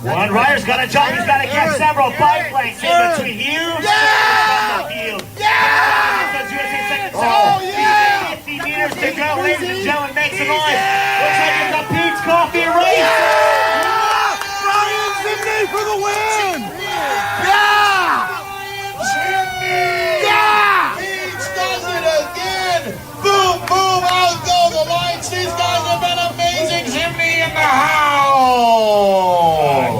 One rider's got to jump. He's got to get several bike lengths in between. Huge from the field. Oh, yeah! 50 meters to go, ladies and gentlemen. Make some noise. Looks like it's a Peet's Coffee race. Brian Zimny for the win! Yeah! Yeah! Peet's does it again! Boom, boom, out go the lights. These guys have been amazing. Zimny in the house!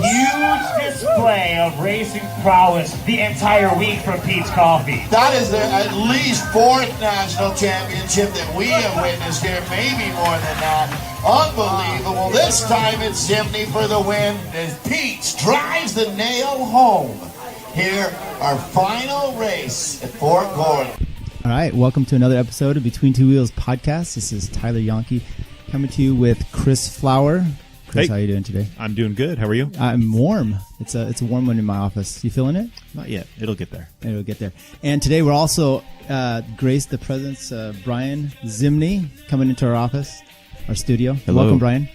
Huge display of racing prowess the entire week from Peet's Coffee. That is their at least fourth national championship that we have witnessed here, maybe more than that. Unbelievable. This time it's Zimny for the win as Peet drives the nail home. Here, our final race at Fort Gordon. All right, welcome to another episode of Between Two Wheels podcast. This is Tyler Janke coming to you with Chris Flower. Chris, hey, how you doing today? I'm doing good. How are you? I'm warm. It's a warm one in my office. You feeling it? Not yet. It'll get there. It'll get there. And today we're also graced the presence of Brian Zimny coming into our office, our studio. Hello. Welcome, Brian.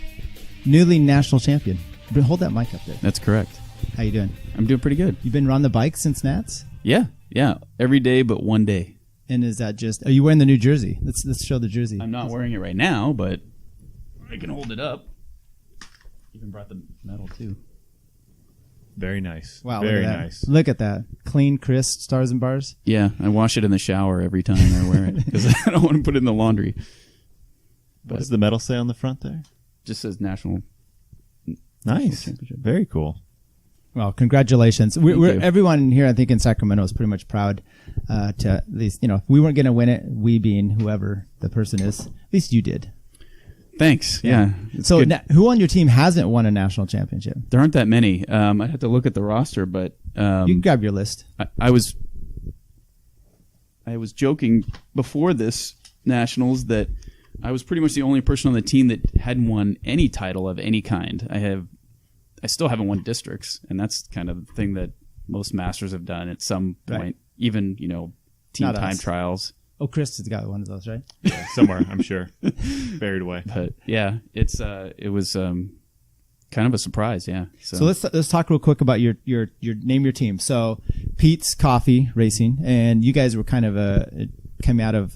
Newly national champion. Hold that mic up there. That's correct. How you doing? I'm doing pretty good. You've been on the bike since Nats? Yeah. Every day but one day. And is that just... Are you wearing the new jersey? Let's show the jersey. I'm not wearing it right now, but I can hold it up. Even brought the medal, too. Very nice. Wow, Very look at that. nice. Look at that. Clean, crisp, stars and bars. Yeah, I wash it in the shower every time I wear it because I don't want to put it in the laundry. What does the medal say on the front there? Just says national Nice. championship. Very cool. Well, congratulations. Thank you. Everyone here, I think, in Sacramento is pretty much proud to at least, if we weren't going to win it, we being whoever the person is, at least you did. Thanks. Yeah. It's So good. who on your team hasn't won a national championship? There aren't that many. I'd have to look at the roster, but You can grab your list. I was joking before this nationals that I was pretty much the only person on the team that hadn't won any title of any kind. I still haven't won districts, and that's kind of the thing that most masters have done at some point. Right. Even team Not time us. trials. Oh, Chris has got one of those, right? Yeah, somewhere, I'm sure. Buried away. But yeah, it was kind of a surprise. Yeah. So let's talk real quick about your name your team. So Peet's Coffee Racing, and you guys were kind of it came out of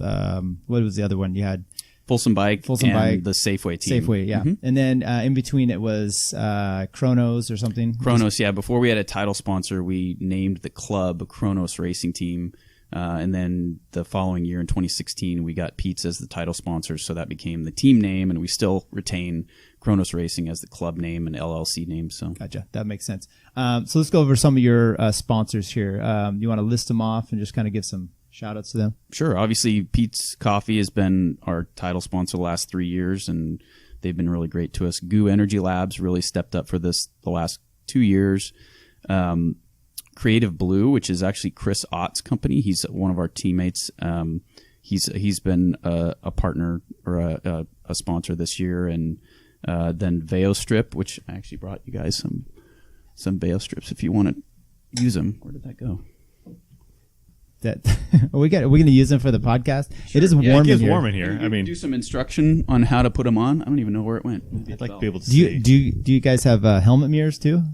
what was the other one you had? Folsom Bike, and the Safeway team. Safeway, yeah. Mhm. And then in between it was Kronos or something. Kronos, yeah. Before we had a title sponsor, we named the club Kronos Racing Team. And then the following year in 2016, we got Peet's as the title sponsor, so that became the team name, and we still retain Kronos Racing as the club name and LLC name. So Gotcha. That makes sense. So let's go over some of your sponsors here. You want to list them off and just kind of give some shout-outs to them? sure, obviously Peet's Coffee has been our title sponsor the last 3 years, and they've been really great to us. Goo Energy Labs really stepped up for this the last 2 years. Creative Blue, which is actually Chris Ott's company. He's one of our teammates. He's been a partner or a sponsor this year, and then Veo Strip, which I actually brought you guys some Veo strips if you want to use them. Where did that go? We're going to use them for the podcast. Sure. It is warm It in is here. warm in here. I mean, do some instruction on how to put them on. I don't even know where it went. I'd like to be able to Do see. you guys have helmet mirrors too?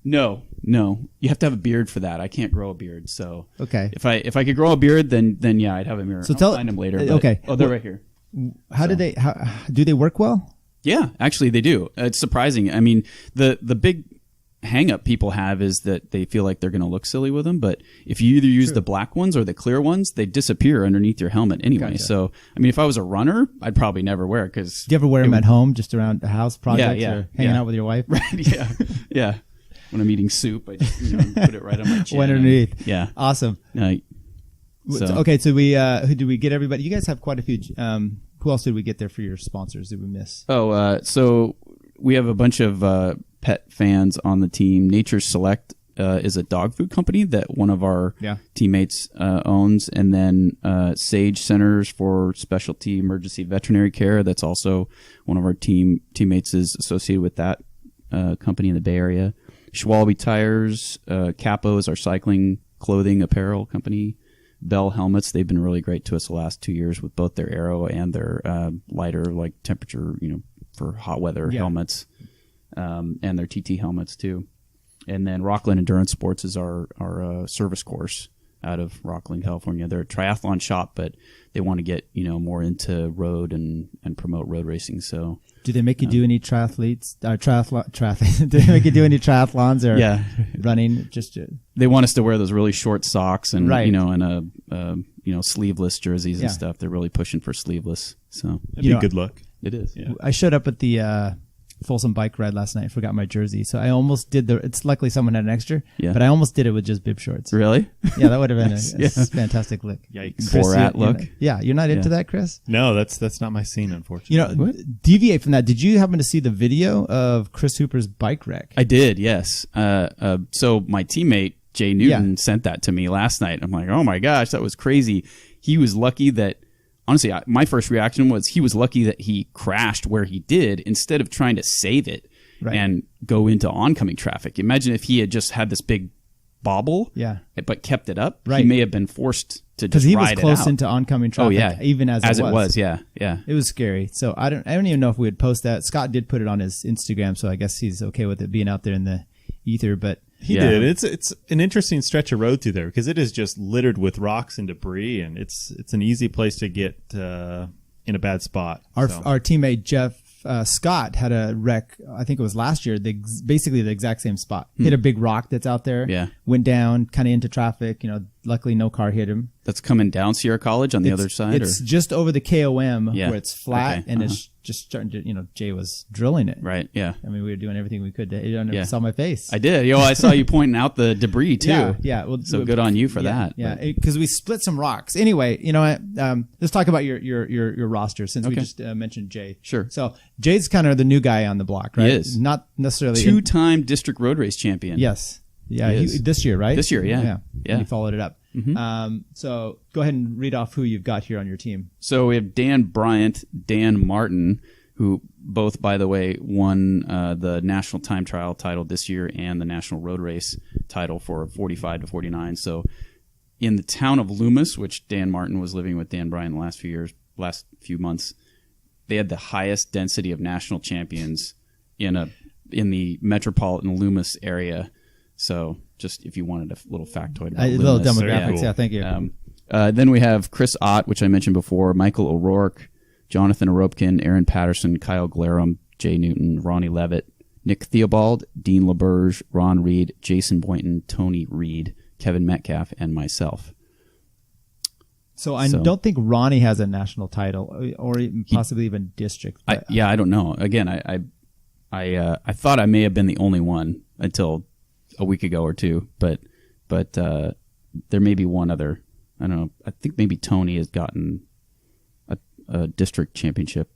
No. You have to have a beard for that. I can't grow a beard, so Okay. If I could grow a beard, then yeah, I'd have a mirror. So I'll find them later. But, okay. Oh, they're right here. How do they work well? Yeah, actually they do. It's surprising. I mean, the big hang up people have is that they feel like they're going to look silly with them, but if you either use the black ones or the clear ones, they disappear underneath your helmet anyway. Gotcha. So, I mean, if I was a runner, I'd probably never wear it because Do you ever wear them at home, just around the house projects, Yeah, or hanging yeah. out with your wife? right? Yeah. When I'm eating soup, I just put it right on my chin. One underneath. Yeah. Awesome. So, Okay, so who did we get? Everybody, you guys have quite a few. Who else did we get there for your sponsors? Did we miss? So we have a bunch of pet fans on the team. Nature's Select is a dog food company that one of our teammates owns, and then Sage Centers for Specialty Emergency Veterinary Care. That's also one of our teammates is associated with that company in the Bay Area. Schwalbe Tires, Capo is our cycling clothing apparel company. Bell Helmets, they've been really great to us the last 2 years with both their aero and their lighter, like temperature, for hot weather helmets, and their TT helmets too. And then Rockland Endurance Sports is our service course out of Rockland, California. They're a triathlon shop, but they want to get more into road and promote road racing. So, do they make you do any triathletes? Do they make you do any triathlons or running? They want us to wear those really short socks and right. and a sleeveless jerseys and stuff. They're really pushing for sleeveless. So that'd be a good look. It is. Yeah. I showed up at the Folsom bike ride last night. I forgot my jersey, so I almost did it's luckily someone had an extra, but I almost did it with just bib shorts. Really? Yeah, that would have been a fantastic look. Yikes. Chris, Borat look. You're not into that, Chris? No, that's not my scene, unfortunately. Deviate from that. Did you happen to see the video of Chris Hooper's bike wreck? I did, yes. So my teammate Jay Newton sent that to me last night. I'm like, oh my gosh, that was crazy. He was lucky that. Honestly, my first reaction was he was lucky that he crashed where he did instead of trying to save it and go into oncoming traffic. Imagine if he had just had this big bobble, but kept it up. He may have been forced to just ride it out. Because he was close into oncoming traffic, even as it was. Yeah. It was scary. So I don't even know if we would post that. Scott did put it on his Instagram, so I guess he's okay with it being out there in the ether, but... He did. It's an interesting stretch of road through there because it is just littered with rocks and debris, and it's an easy place to get in a bad spot. Our teammate Jeff Scott had a wreck. I think it was last year. Basically the exact same spot. Hit a big rock that's out there. Yeah. Went down, kind of into traffic. Luckily no car hit him. That's coming down Sierra College on the other side. It's just over the KOM where it's flat and it's just starting to. Jay was drilling it. Right. Yeah. I mean, we were doing everything we could to. You don't saw my face. I did. I saw you pointing out the debris too. Yeah. Well, so good on you for that. Yeah. Because we split some rocks. Anyway, let's talk about your roster since we just mentioned Jay. Sure. So Jay's kind of the new guy on the block, right? He is. Not necessarily two-time district road race champion. Yes. Yeah. This year, right? This year, yeah. He followed it up. Mm-hmm. So go ahead and read off who you've got here on your team. So we have Dan Bryant, Dan Martin, who both, by the way, won the national time trial title this year and the national road race title for 45 to 49. So in the town of Loomis, which Dan Martin was living with Dan Bryant the last few months, they had the highest density of national champions in the metropolitan Loomis area. So just if you wanted a little factoid about a little Loomis. demographics, cool. Thank you. Then we have Chris Ott, which I mentioned before, Michael O'Rourke, Jonathan Aropkin, Aaron Patterson, Kyle Glarum, Jay Newton, Ronnie Levitt, Nick Theobald, Dean LeBurge, Ron Reed, Jason Boynton, Tony Reed, Kevin Metcalf, and myself. So I don't think Ronnie has a national title or possibly even district. I don't know. Again, I thought I may have been the only one until a week ago or two, but there may be one other. I don't know. I think maybe Tony has gotten a district championship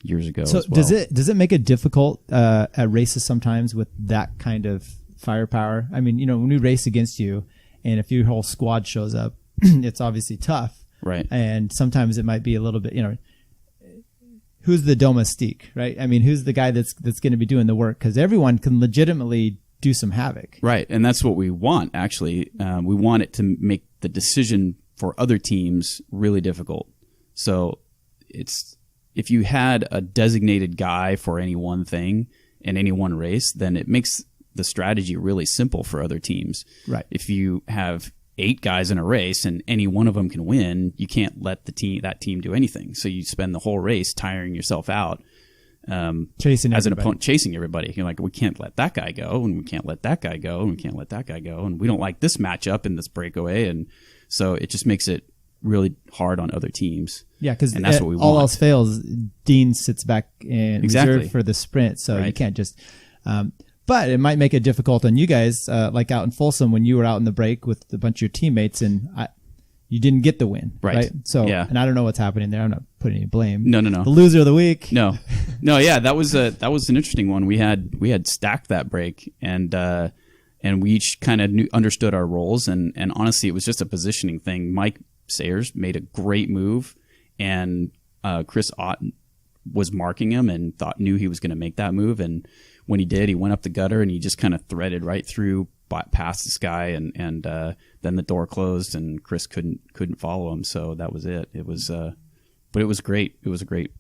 years ago. So as well. does it make it difficult at races sometimes with that kind of firepower? I mean, when we race against you, and if your whole squad shows up, it's obviously tough, right? And sometimes it might be a little bit, who's the domestique, right? I mean, who's the guy that's going to be doing the work? Because everyone can legitimately do some havoc. Right, and that's what we want, actually. We want it to make the decision for other teams really difficult. So if you had a designated guy for any one thing in any one race, then it makes the strategy really simple for other teams. Right. If you have 8 guys in a race and any one of them can win, you can't let that team do anything. So you spend the whole race tiring yourself out. Chasing as an opponent, chasing everybody. You're like, we can't let that guy go, and we can't let that guy go, and we can't let that guy go, and we don't like this matchup in this breakaway, and so it just makes it really hard on other teams. Yeah, because that's what we want. All else fails, Dean sits back in reserve for the sprint, so you can't just. But it might make it difficult on you guys, like out in Folsom when you were out in the break with a bunch of your teammates, and you didn't get the win, right? So, and I don't know what's happening there. I'm not putting any blame. No. The loser of the week. No. Yeah, that was an interesting one. We had stacked that break, and we each kind of understood our roles, and honestly, it was just a positioning thing. Mike Sayers made a great move, and Chris Ott was marking him and knew he was going to make that move, and when he did, he went up the gutter and he just kind of threaded right through past this guy, and then the door closed and Chris couldn't follow him. So that was it. It was, but it was great. It was a great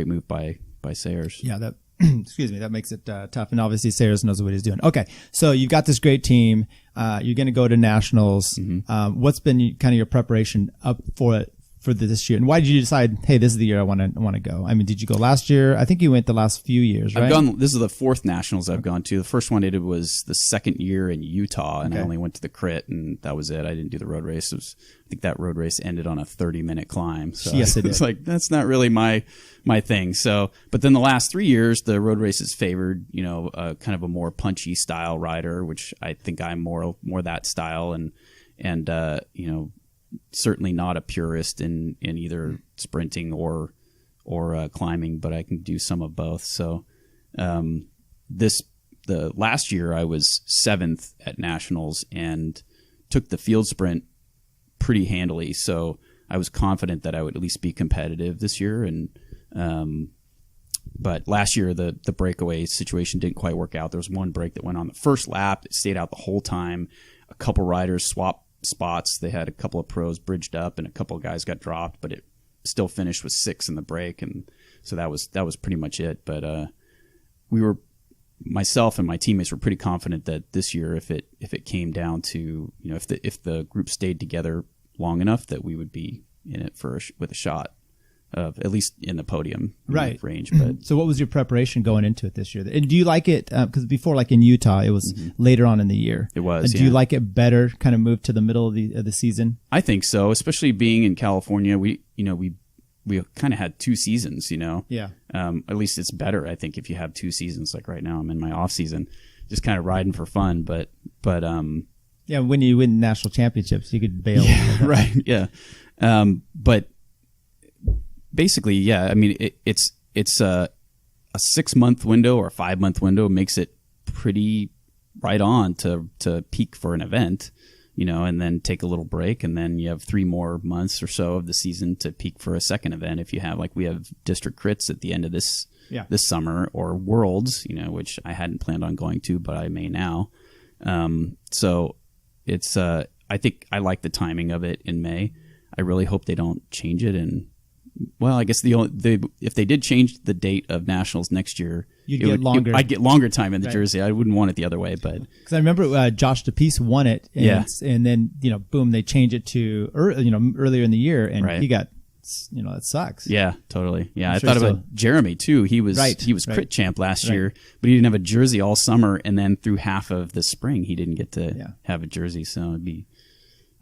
move by Sayers. Yeah, excuse me, that makes it tough. And obviously Sayers knows what he's doing. Okay. So you've got this great team. You're going to go to nationals. What's been kind of your preparation up for it for this year? And why did you decide, hey, this is the year I want to go? I mean, did you go last year? I think you went the last few years, right? This is the 4th nationals I've gone to. The first one I did was the 2nd year in Utah, and I only went to the crit, and that was it. I didn't do the road race. I think that road race ended on a 30-minute climb. So yes, it did. It's like, that's not really my thing. So, but then the last 3 years, the road races favored, kind of a more punchy style rider, which I think I'm more that style, and certainly not a purist in either sprinting or climbing, but I can do some of both. So the last year I was 7th at nationals and took the field sprint pretty handily. So I was confident that I would at least be competitive this year. And but last year the breakaway situation didn't quite work out. There was one break that went on the first lap. It stayed out the whole time. A couple riders swapped spots. They had a couple of pros bridged up and a couple of guys got dropped, but it still finished with 6 in the break, and so that was pretty much it. But myself and my teammates were pretty confident that this year, if it came down to, if the group stayed together long enough, that we would be in it with a shot of at least in the podium range. But so what was your preparation going into it this year? And do you like it? Because before, like in Utah, it was later on in the year. It was. Do you like it better? Kind of move to the middle of the season. I think so, especially being in California. We kind of had 2 seasons. Yeah. At least it's better, I think, if you have 2 seasons. Like right now, I'm in my off season, just kind of riding for fun. But yeah, when you win national championships, you could bail. Yeah, right. Yeah. But basically, yeah. I mean, it's a 6-month window or a 5-month window makes it pretty right on to peak for an event, and then take a little break, and then you have 3 more months or so of the season to peak for a second event. If you have, like, we have district crits at the end of this summer, or worlds, which I hadn't planned on going to, but I may now. So it's I think I like the timing of it in May. I really hope they don't change it. And well, I guess if they did change the date of nationals next year, I'd get longer time in the jersey. I wouldn't want it the other way, but because I remember Josh DePiece won it, and then boom, they changed it to earlier in the year, and he got that sucks. Yeah, totally. Yeah, I thought about Jeremy too. He was crit champ last year, but he didn't have a jersey all summer, and then through half of the spring, he didn't get to have a jersey. So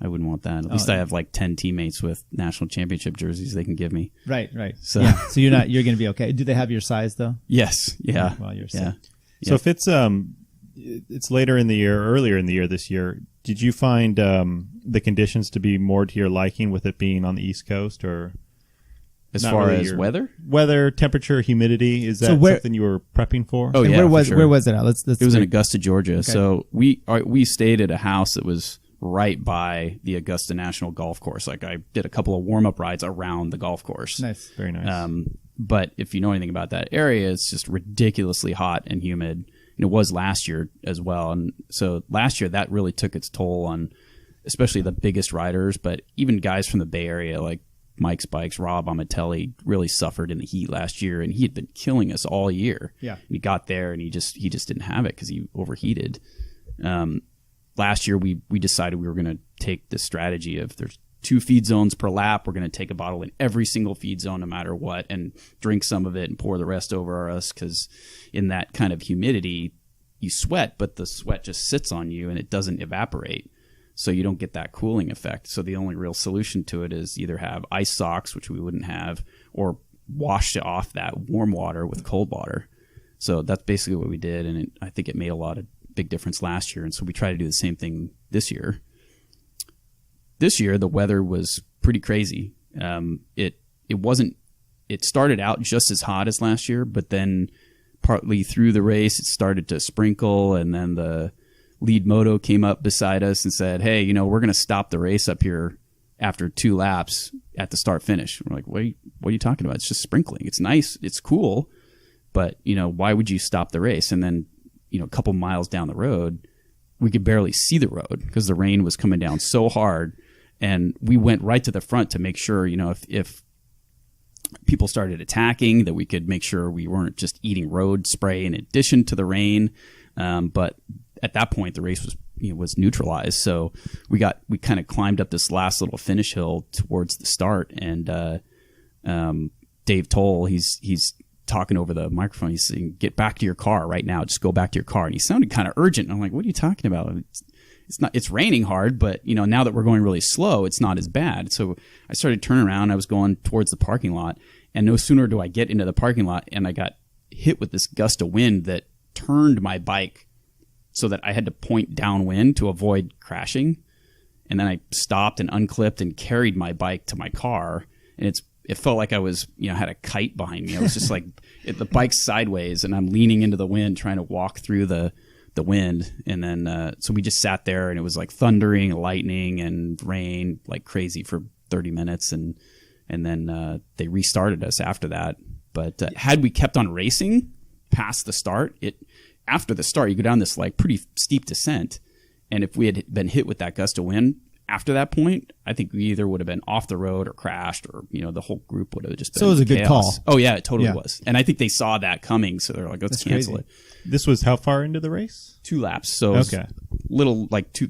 I wouldn't want that. At least I have like 10 teammates with national championship jerseys they can give me. Right. So you're going to be okay. Do they have your size though? Yes. Yeah. Well, you're yeah. So if it's later in the year, or earlier in the year this year, did you find the conditions to be more to your liking with it being on the East Coast, or as far as weather, temperature, humidity? Is that something you were prepping for? Oh, yeah. Where was it at? It was in Augusta, Georgia. Okay. So we stayed at a house that was right by the Augusta National Golf Course. Like, I did a couple of warm-up rides around the golf course. Nice. Very nice. But if you know anything about that area, it's just ridiculously hot and humid. And it was last year as well. And so last year, that really took its toll on especially the biggest riders, but even guys from the Bay Area like Mike Spikes, Rob Amatelli really suffered in the heat last year, and he had been killing us all year. Yeah. And he got there and he just didn't have it because he overheated. Last year, we decided we were going to take the strategy of there's 2 feed zones per lap. We're going to take a bottle in every single feed zone no matter what, and drink some of it and pour the rest over us, because in that kind of humidity, you sweat, but the sweat just sits on you and it doesn't evaporate. So you don't get that cooling effect. So the only real solution to it is either have ice socks, which we wouldn't have, or wash off that warm water with cold water. So that's basically what we did, and I think it made a lot of big difference last year, and so we try to do the same thing this year. This year, the weather was pretty crazy. It started out just as hot as last year, but then partly through the race, it started to sprinkle, and then the lead moto came up beside us and said, hey, we're going to stop the race up here after 2 laps at the start finish. We're like, what are you talking about? It's just sprinkling. It's nice. It's cool. But, why would you stop the race? And then, a couple miles down the road, we could barely see the road because the rain was coming down so hard. And we went right to the front to make sure, if people started attacking, that we could make sure we weren't just eating road spray in addition to the rain. But at that point, the race was neutralized. So we kind of climbed up this last little finish hill towards the start, and Dave Toll, he's talking over the microphone. He's saying, "Get back to your car right now. Just go back to your car." And he sounded kind of urgent. And I'm like, "What are you talking about? It's raining hard, but now that we're going really slow, it's not as bad." So I started turning around. I was going towards the parking lot, and no sooner do I get into the parking lot, and I got hit with this gust of wind that turned my bike so that I had to point downwind to avoid crashing. And then I stopped and unclipped and carried my bike to my car, and it felt like I was, had a kite behind me. I was just like, the bike's sideways, and I'm leaning into the wind trying to walk through the wind. And then, so we just sat there, and it was like thundering, lightning, and rain like crazy for 30 minutes. And then they restarted us after that. But had we kept on racing past the start, after the start, you go down this like pretty steep descent. And if we had been hit with that gust of wind after that point, I think we either would have been off the road or crashed, or the whole group would have just been. So it was a good call. Oh yeah, it totally was. And I think they saw that coming, so they're like, let's cancel it. This was how far into the race? 2 laps. So it was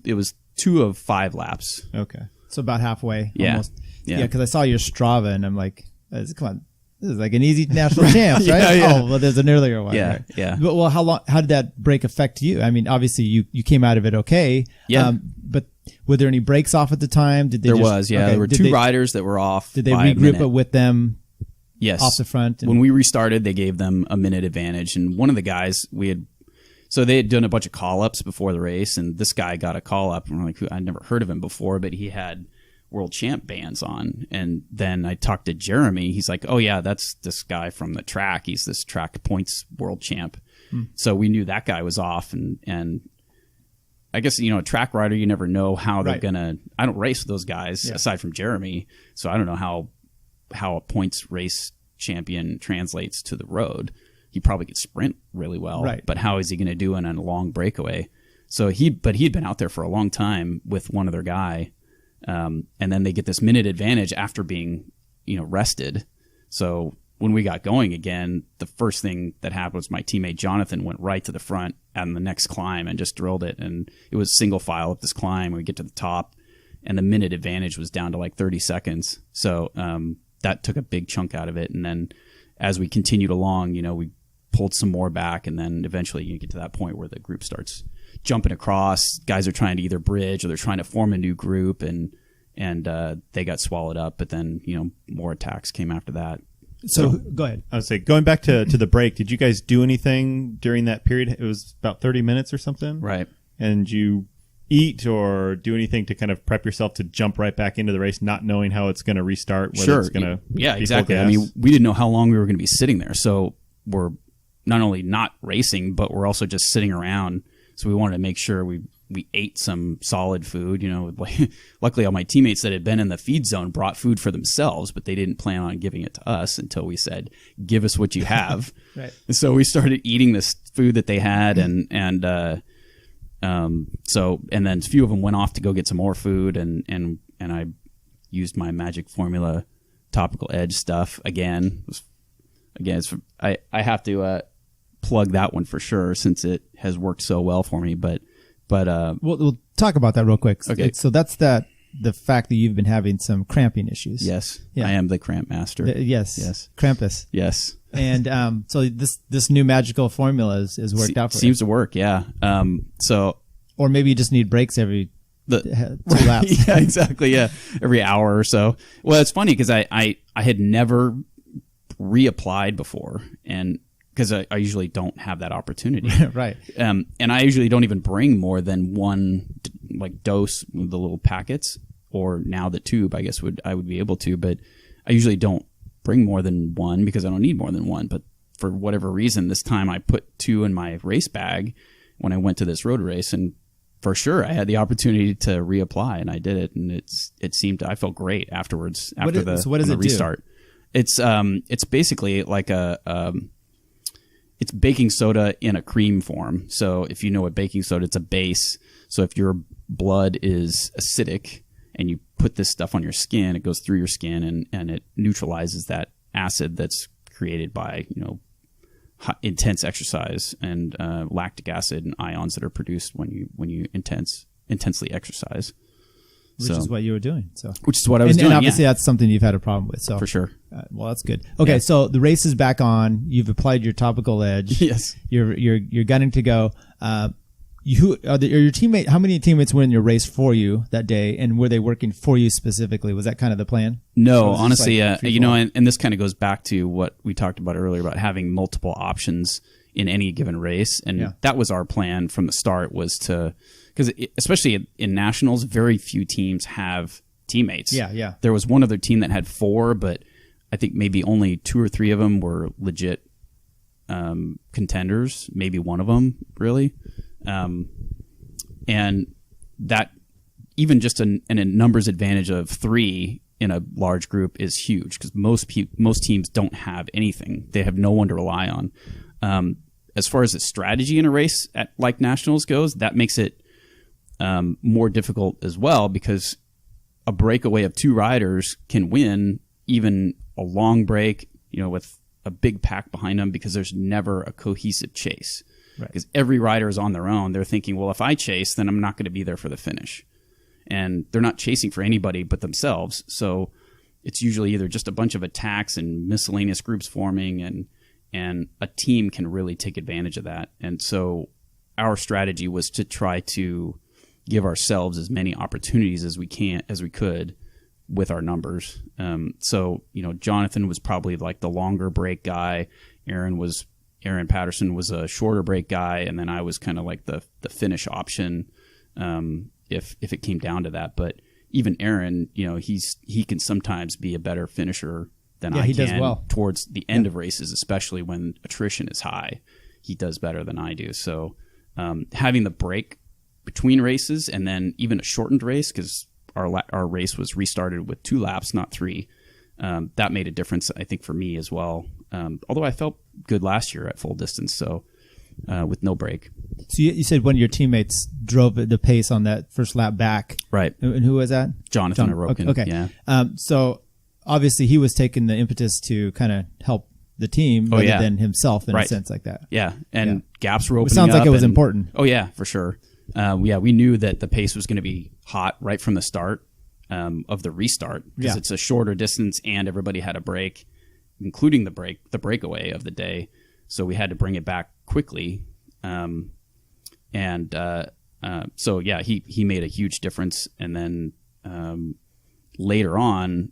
it was 2 of 5 laps. Okay. So about halfway. Yeah. Almost. Yeah. Because I saw your Strava, and I'm like, come on. This is like an easy national champs, right? Yeah. Oh, well, there's an earlier one. Yeah, right? yeah. But, well, how did that break affect you? I mean, obviously you came out of it okay. Yeah. But were there any breaks off at the time? There were 2 riders that were off. Did they regroup it with them? Yes. Off the front. When we restarted, they gave them a minute advantage, and one of the guys so they had done a bunch of call-ups before the race, and this guy got a call-up, and we're like, I'd never heard of him before, but he had world champ bands on. And then I talked to Jeremy. He's like, "Oh yeah, that's this guy from the track. He's this track points world champ." So we knew that guy was off, and I guess a track rider, you never know how they're gonna. I don't race with those guys aside from Jeremy, so I don't know how a points race champion translates to the road. He probably could sprint really well, right? But how is he going to do it on a long breakaway? So he'd been out there for a long time with one other guy. And then they get this minute advantage after being, rested. So when we got going again, the first thing that happened was my teammate Jonathan went right to the front on the next climb and just drilled it. And it was single file up this climb. We get to the top, and the minute advantage was down to like 30 seconds. So that took a big chunk out of it. And then as we continued along, we pulled some more back, and then eventually you get to that point where the group starts jumping across. Guys are trying to either bridge or they're trying to form a new group, and they got swallowed up. But then more attacks came after that. So go ahead. I would say, going back to the break, did you guys do anything during that period? It was about 30 minutes or something, right? And you eat or do anything to kind of prep yourself to jump right back into the race, not knowing how it's going to restart, whether it's going to exactly. I mean, we didn't know how long we were going to be sitting there, so we're not only not racing, but we're also just sitting around. So we wanted to make sure we ate some solid food. Luckily, all my teammates that had been in the feed zone brought food for themselves, but they didn't plan on giving it to us until we said, "Give us what you have." Right. And so we started eating this food that they had, and then a few of them went off to go get some more food, and I used my Magic Formula Topical Edge stuff again. I have to plug that one for sure, since it has worked so well for me. But we'll talk about that real quick. Okay. So that's the fact that you've been having some cramping issues. Yes. Yeah. I am the cramp master. Yes. Krampus. Yes. And so this new magical formula is worked out for you. Seems to work, yeah. Or maybe you just need breaks every 2 laps. Yeah, exactly. Yeah, every hour or so. Well, it's funny because I had never reapplied before, and because I usually don't have that opportunity. Right. And I usually don't even bring more than one dose with the little packets, or now the tube. I guess I would be able to, but I usually don't bring more than one because I don't need more than one. But for whatever reason, this time I put 2 in my race bag when I went to this road race, and for sure I had the opportunity to reapply, and I did it, and I felt great afterwards after the restart. Do? It's basically like it's baking soda in a cream form. So if you know what baking soda, it's a base. So if your blood is acidic and you put this stuff on your skin, it goes through your skin and it neutralizes that acid that's created by intense exercise, and lactic acid and ions that are produced when you intensely exercise. Which is what you were doing. So, which is what I was doing. And obviously, that's something you've had a problem with. So for sure. Well, that's good. Okay, so the race is back on. You've applied your topical edge. Yes. You're gunning to go. Your teammate? How many teammates were in your race for you that day, and were they working for you specifically? Was that kind of the plan? No, honestly, and this kind of goes back to what we talked about earlier about having multiple options in any given race, and that was our plan from the start. Was to because especially in nationals, very few teams have teammates. Yeah. There was one other team that had 4, but I think maybe only 2 or 3 of them were legit contenders. Maybe one of them really. And that even just a numbers advantage of 3 in a large group is huge because most teams don't have anything. They have no one to rely on. As far as the strategy in a race like nationals goes, that makes it more difficult as well because a breakaway of 2 riders can win even a long break, with a big pack behind them because there's never a cohesive chase. Because every rider is on their own. They're thinking, well, if I chase, then I'm not going to be there for the finish. And they're not chasing for anybody but themselves. So it's usually either just a bunch of attacks and miscellaneous groups forming, and a team can really take advantage of that. And so our strategy was to try to give ourselves as many opportunities as we could with our numbers. So, Jonathan was probably like the longer break guy. Aaron Patterson was a shorter break guy, and then I was kind of like the finish option if it came down to that. But even Aaron, he can sometimes be a better finisher than I can. Does well towards the end of races, especially when attrition is high. He does better than I do. So having the break between races and then even a shortened race, because our race was restarted with 2 laps, not 3. That made a difference, I think, for me as well. Although I felt good last year at full distance, so with no break. So you said one of your teammates drove the pace on that first lap back. Right. And who was that? Jonathan Arokin. Okay. Yeah. So obviously he was taking the impetus to kind of help the team rather than himself in a sense like that. Yeah. And gaps were opening up. It sounds like it was important. Oh, yeah, for sure. We knew that the pace was going to be hot right from the start of the restart because it's a shorter distance and everybody had a break, including the breakaway of the day. So we had to bring it back quickly. So he made a huge difference. And then later on,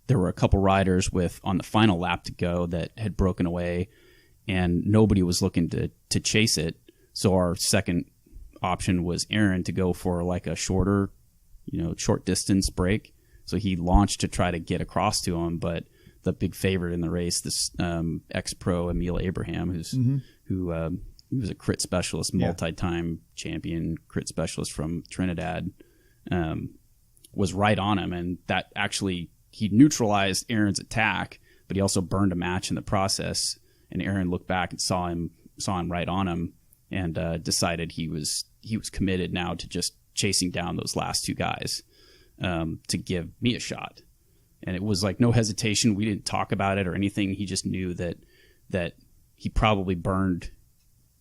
there were a couple riders on the final lap to go that had broken away, and nobody was looking to chase it. So our second option was Aaron to go for like a short distance break. So he launched to try to get across to him, but the big favorite in the race, this ex-pro Emil Abraham, who he was a crit specialist, multi-time champion crit specialist from Trinidad, was right on him, and that actually he neutralized Aaron's attack, but he also burned a match in the process. And Aaron looked back and saw him right on him, and decided he was committed now to just chasing down those last 2 guys to give me a shot. And it was like no hesitation. We didn't talk about it or anything. He just knew that he probably burned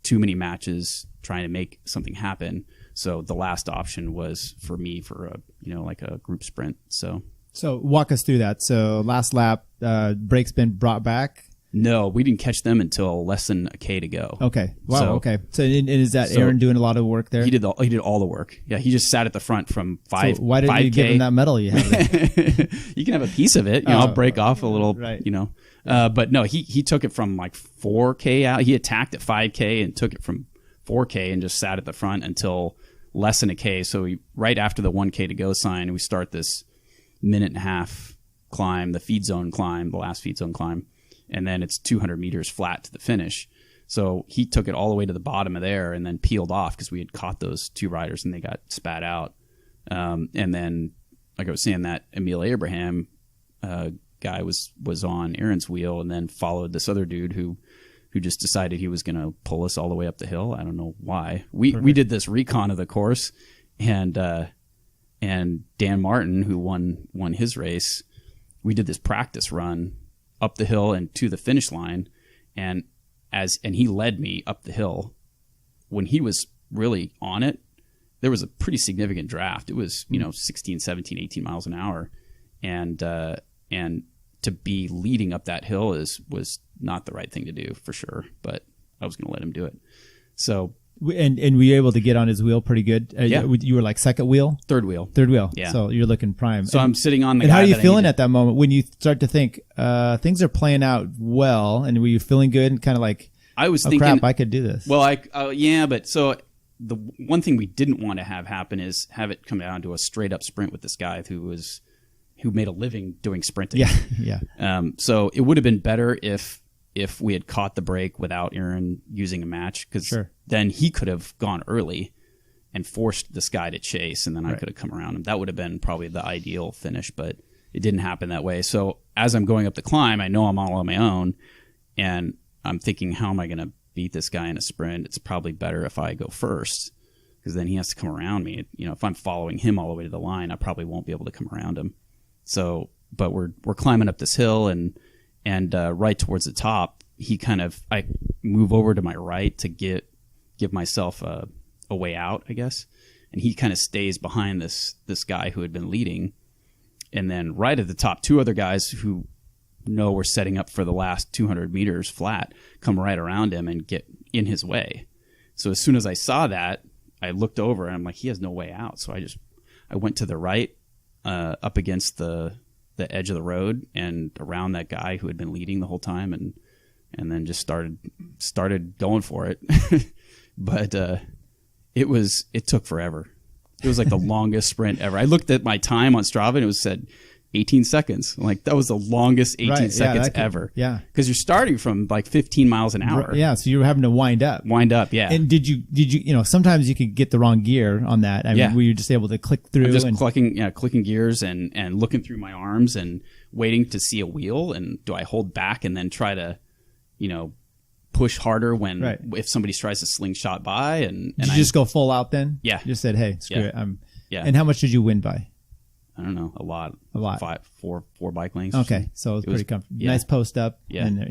too many matches trying to make something happen. So the last option was for me for a group sprint. So walk us through that. So last lap, break's been brought back. No, we didn't catch them until less than a K to go. Okay. Wow. Okay. So and is that Aaron doing a lot of work there? He did all the work. Yeah, he just sat at the front from 5. So why didn't you give him that medal you have there? You can have a piece of it. I'll break off a little. Right. But no, he took it from like 4K out. He attacked at 5K and took it from 4K and just sat at the front until less than a K. So right after the 1K to go sign, we start this 1.5-minute climb, the feed zone climb, the last feed zone climb. And then it's 200 meters flat to the finish. So he took it all the way to the bottom of there and then peeled off because we had caught those 2 riders and they got spat out. And then, like I was saying, that Emil Abraham guy was on Aaron's wheel and then followed this other dude who just decided he was going to pull us all the way up the hill. I don't know why. We did this recon of the course, and Dan Martin, who won his race, we did this practice run up the hill and to the finish line, and he led me up the hill. When he was really on it, there was a pretty significant draft. It was 16, 17, 18 miles an hour, and to be leading up that hill was not the right thing to do for sure. But I was going to let him do it. So. And were you able to get on his wheel pretty good? Yeah. You were like second wheel? Third wheel. Yeah. So you're looking prime. So I'm sitting on the And guy how are you that feeling at that moment when you start to think things are playing out well? And were you feeling good and kind of like, I was thinking, crap, I could do this? Well, but so the one thing we didn't want to have happen is have it come down to a straight up sprint with this guy who made a living doing sprinting. Yeah. So it would have been better if we had caught the break without Aaron using a match, because then he could have gone early and forced this guy to chase, and then I could have come around him. That would have been probably the ideal finish, but it didn't happen that way. So as I'm going up the climb, I know I'm all on my own, and I'm thinking, how am I going to beat this guy in a sprint? It's probably better if I go first, because then he has to come around me. If I'm following him all the way to the line, I probably won't be able to come around him. So, but we're climbing up this hill, and right towards the top, I move over to my right to give myself a way out, I guess. And he kind of stays behind this guy who had been leading. And then right at the top, two other guys who know we're setting up for the last 200 meters flat come right around him and get in his way. So as soon as I saw that, I looked over and I'm like, he has no way out. So I went to the right, up against the edge of the road and around that guy who had been leading the whole time, and then just started going for it. But it took forever. It was like the longest sprint ever. I looked at my time on Strava and it said 18 seconds. I'm like, that was the longest 18 seconds ever. Yeah. Because you're starting from like 15 miles an hour. Yeah. So you were having to wind up. Yeah. And did you, sometimes you could get the wrong gear on that. I mean, were you just able to click through? I'm just clicking gears and looking through my arms and waiting to see a wheel. And do I hold back and then try to, push harder if somebody tries to slingshot by? And did you just go full out then? Yeah. You just said, hey, screw it. Yeah. And how much did you win by? I don't know. A lot. 4 bike lengths. Okay. So it was pretty comfortable. Yeah. Nice post up. Yeah. And,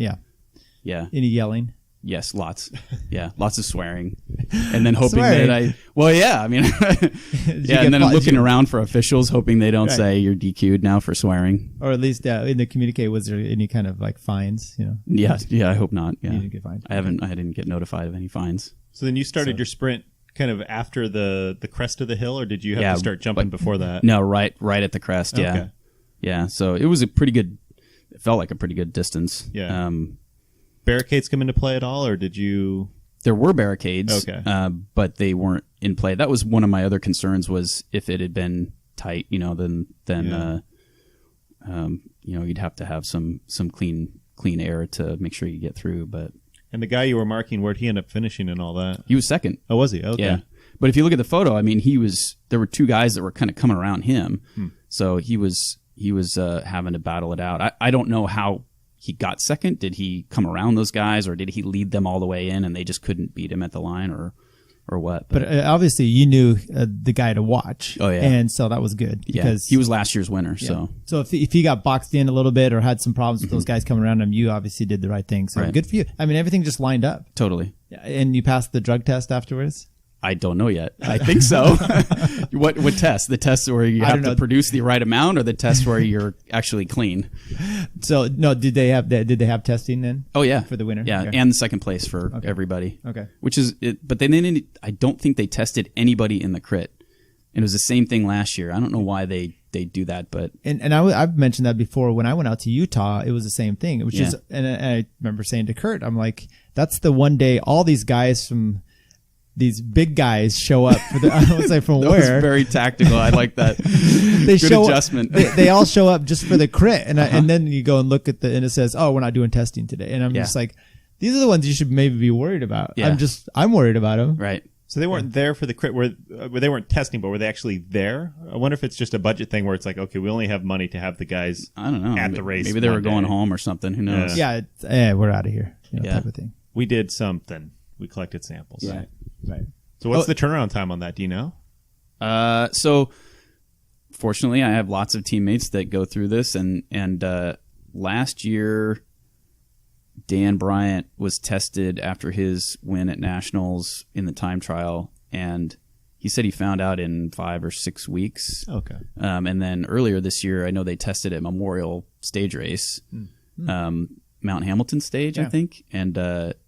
yeah. Any yelling? Yes, lots. Yeah, lots of swearing, and then hoping that and then I'm looking around for officials, hoping they don't say you're DQ'd now for swearing, or at least in the communique. Was there any kind of like fines? Yeah. I hope not. Yeah, you didn't get fined. I didn't get notified of any fines. So then you started your sprint kind of after the crest of the hill, or did you have to start jumping before that? No, right at the crest. Yeah, okay. Yeah. So it was it felt like a pretty good distance. Yeah. Barricades come into play at all, or did you? There were barricades, okay, but they weren't in play. That was one of my other concerns. Was if it had been tight, then you'd have to have some clean air to make sure you get through. And the guy you were marking, where'd he end up finishing and all that? He was second. Oh, was he? Okay. Yeah, but if you look at the photo, I mean, there were two guys that were kind of coming around him, so he was having to battle it out. I don't know how he got second. Did he come around those guys, or did he lead them all the way in and they just couldn't beat him at the line, or what? But obviously you knew the guy to watch. Oh, yeah. And so that was good. Because he was last year's winner. Yeah. So if he got boxed in a little bit or had some problems with those guys coming around him, you obviously did the right thing. So good for you. I mean, everything just lined up. Totally. And you passed the drug test afterwards? I don't know yet. I think so. What test? The test where you have to produce the right amount, or the test where you're actually clean? So no, did they have testing then? Oh yeah, for the winner. Yeah, and the second place for everybody. Okay, which is it, but then I don't think they tested anybody in the crit. And it was the same thing last year. I don't know why they do that, but and I've mentioned that before. When I went out to Utah, it was the same thing. It was just, and I remember saying to Curt, I'm like, that's the one day all these guys from. These big guys show up for I would say from that where? Was very tactical. I like that. They Good show adjustment. They all show up just for the crit, and then you go and look at and it says, "Oh, we're not doing testing today." And I'm just like, these are the ones you should maybe be worried about. Yeah. I'm worried about them. Right. So they weren't there for the crit, where they weren't testing, but were they actually there? I wonder if it's just a budget thing where it's like, okay, we only have money to have the guys. I don't know. At the race. Maybe they were going home or something. Who knows? Yeah, we're out of here. Type of thing. We did something. We collected samples. Yeah. Right. So what's the turnaround time on that? Do you know? So fortunately, I have lots of teammates that go through this, and last year, Dan Bryant was tested after his win at Nationals in the time trial, and he said he found out in 5 or 6 weeks. Okay. And then earlier this year, I know they tested at Memorial Stage Race, Mount Hamilton Stage, I think, and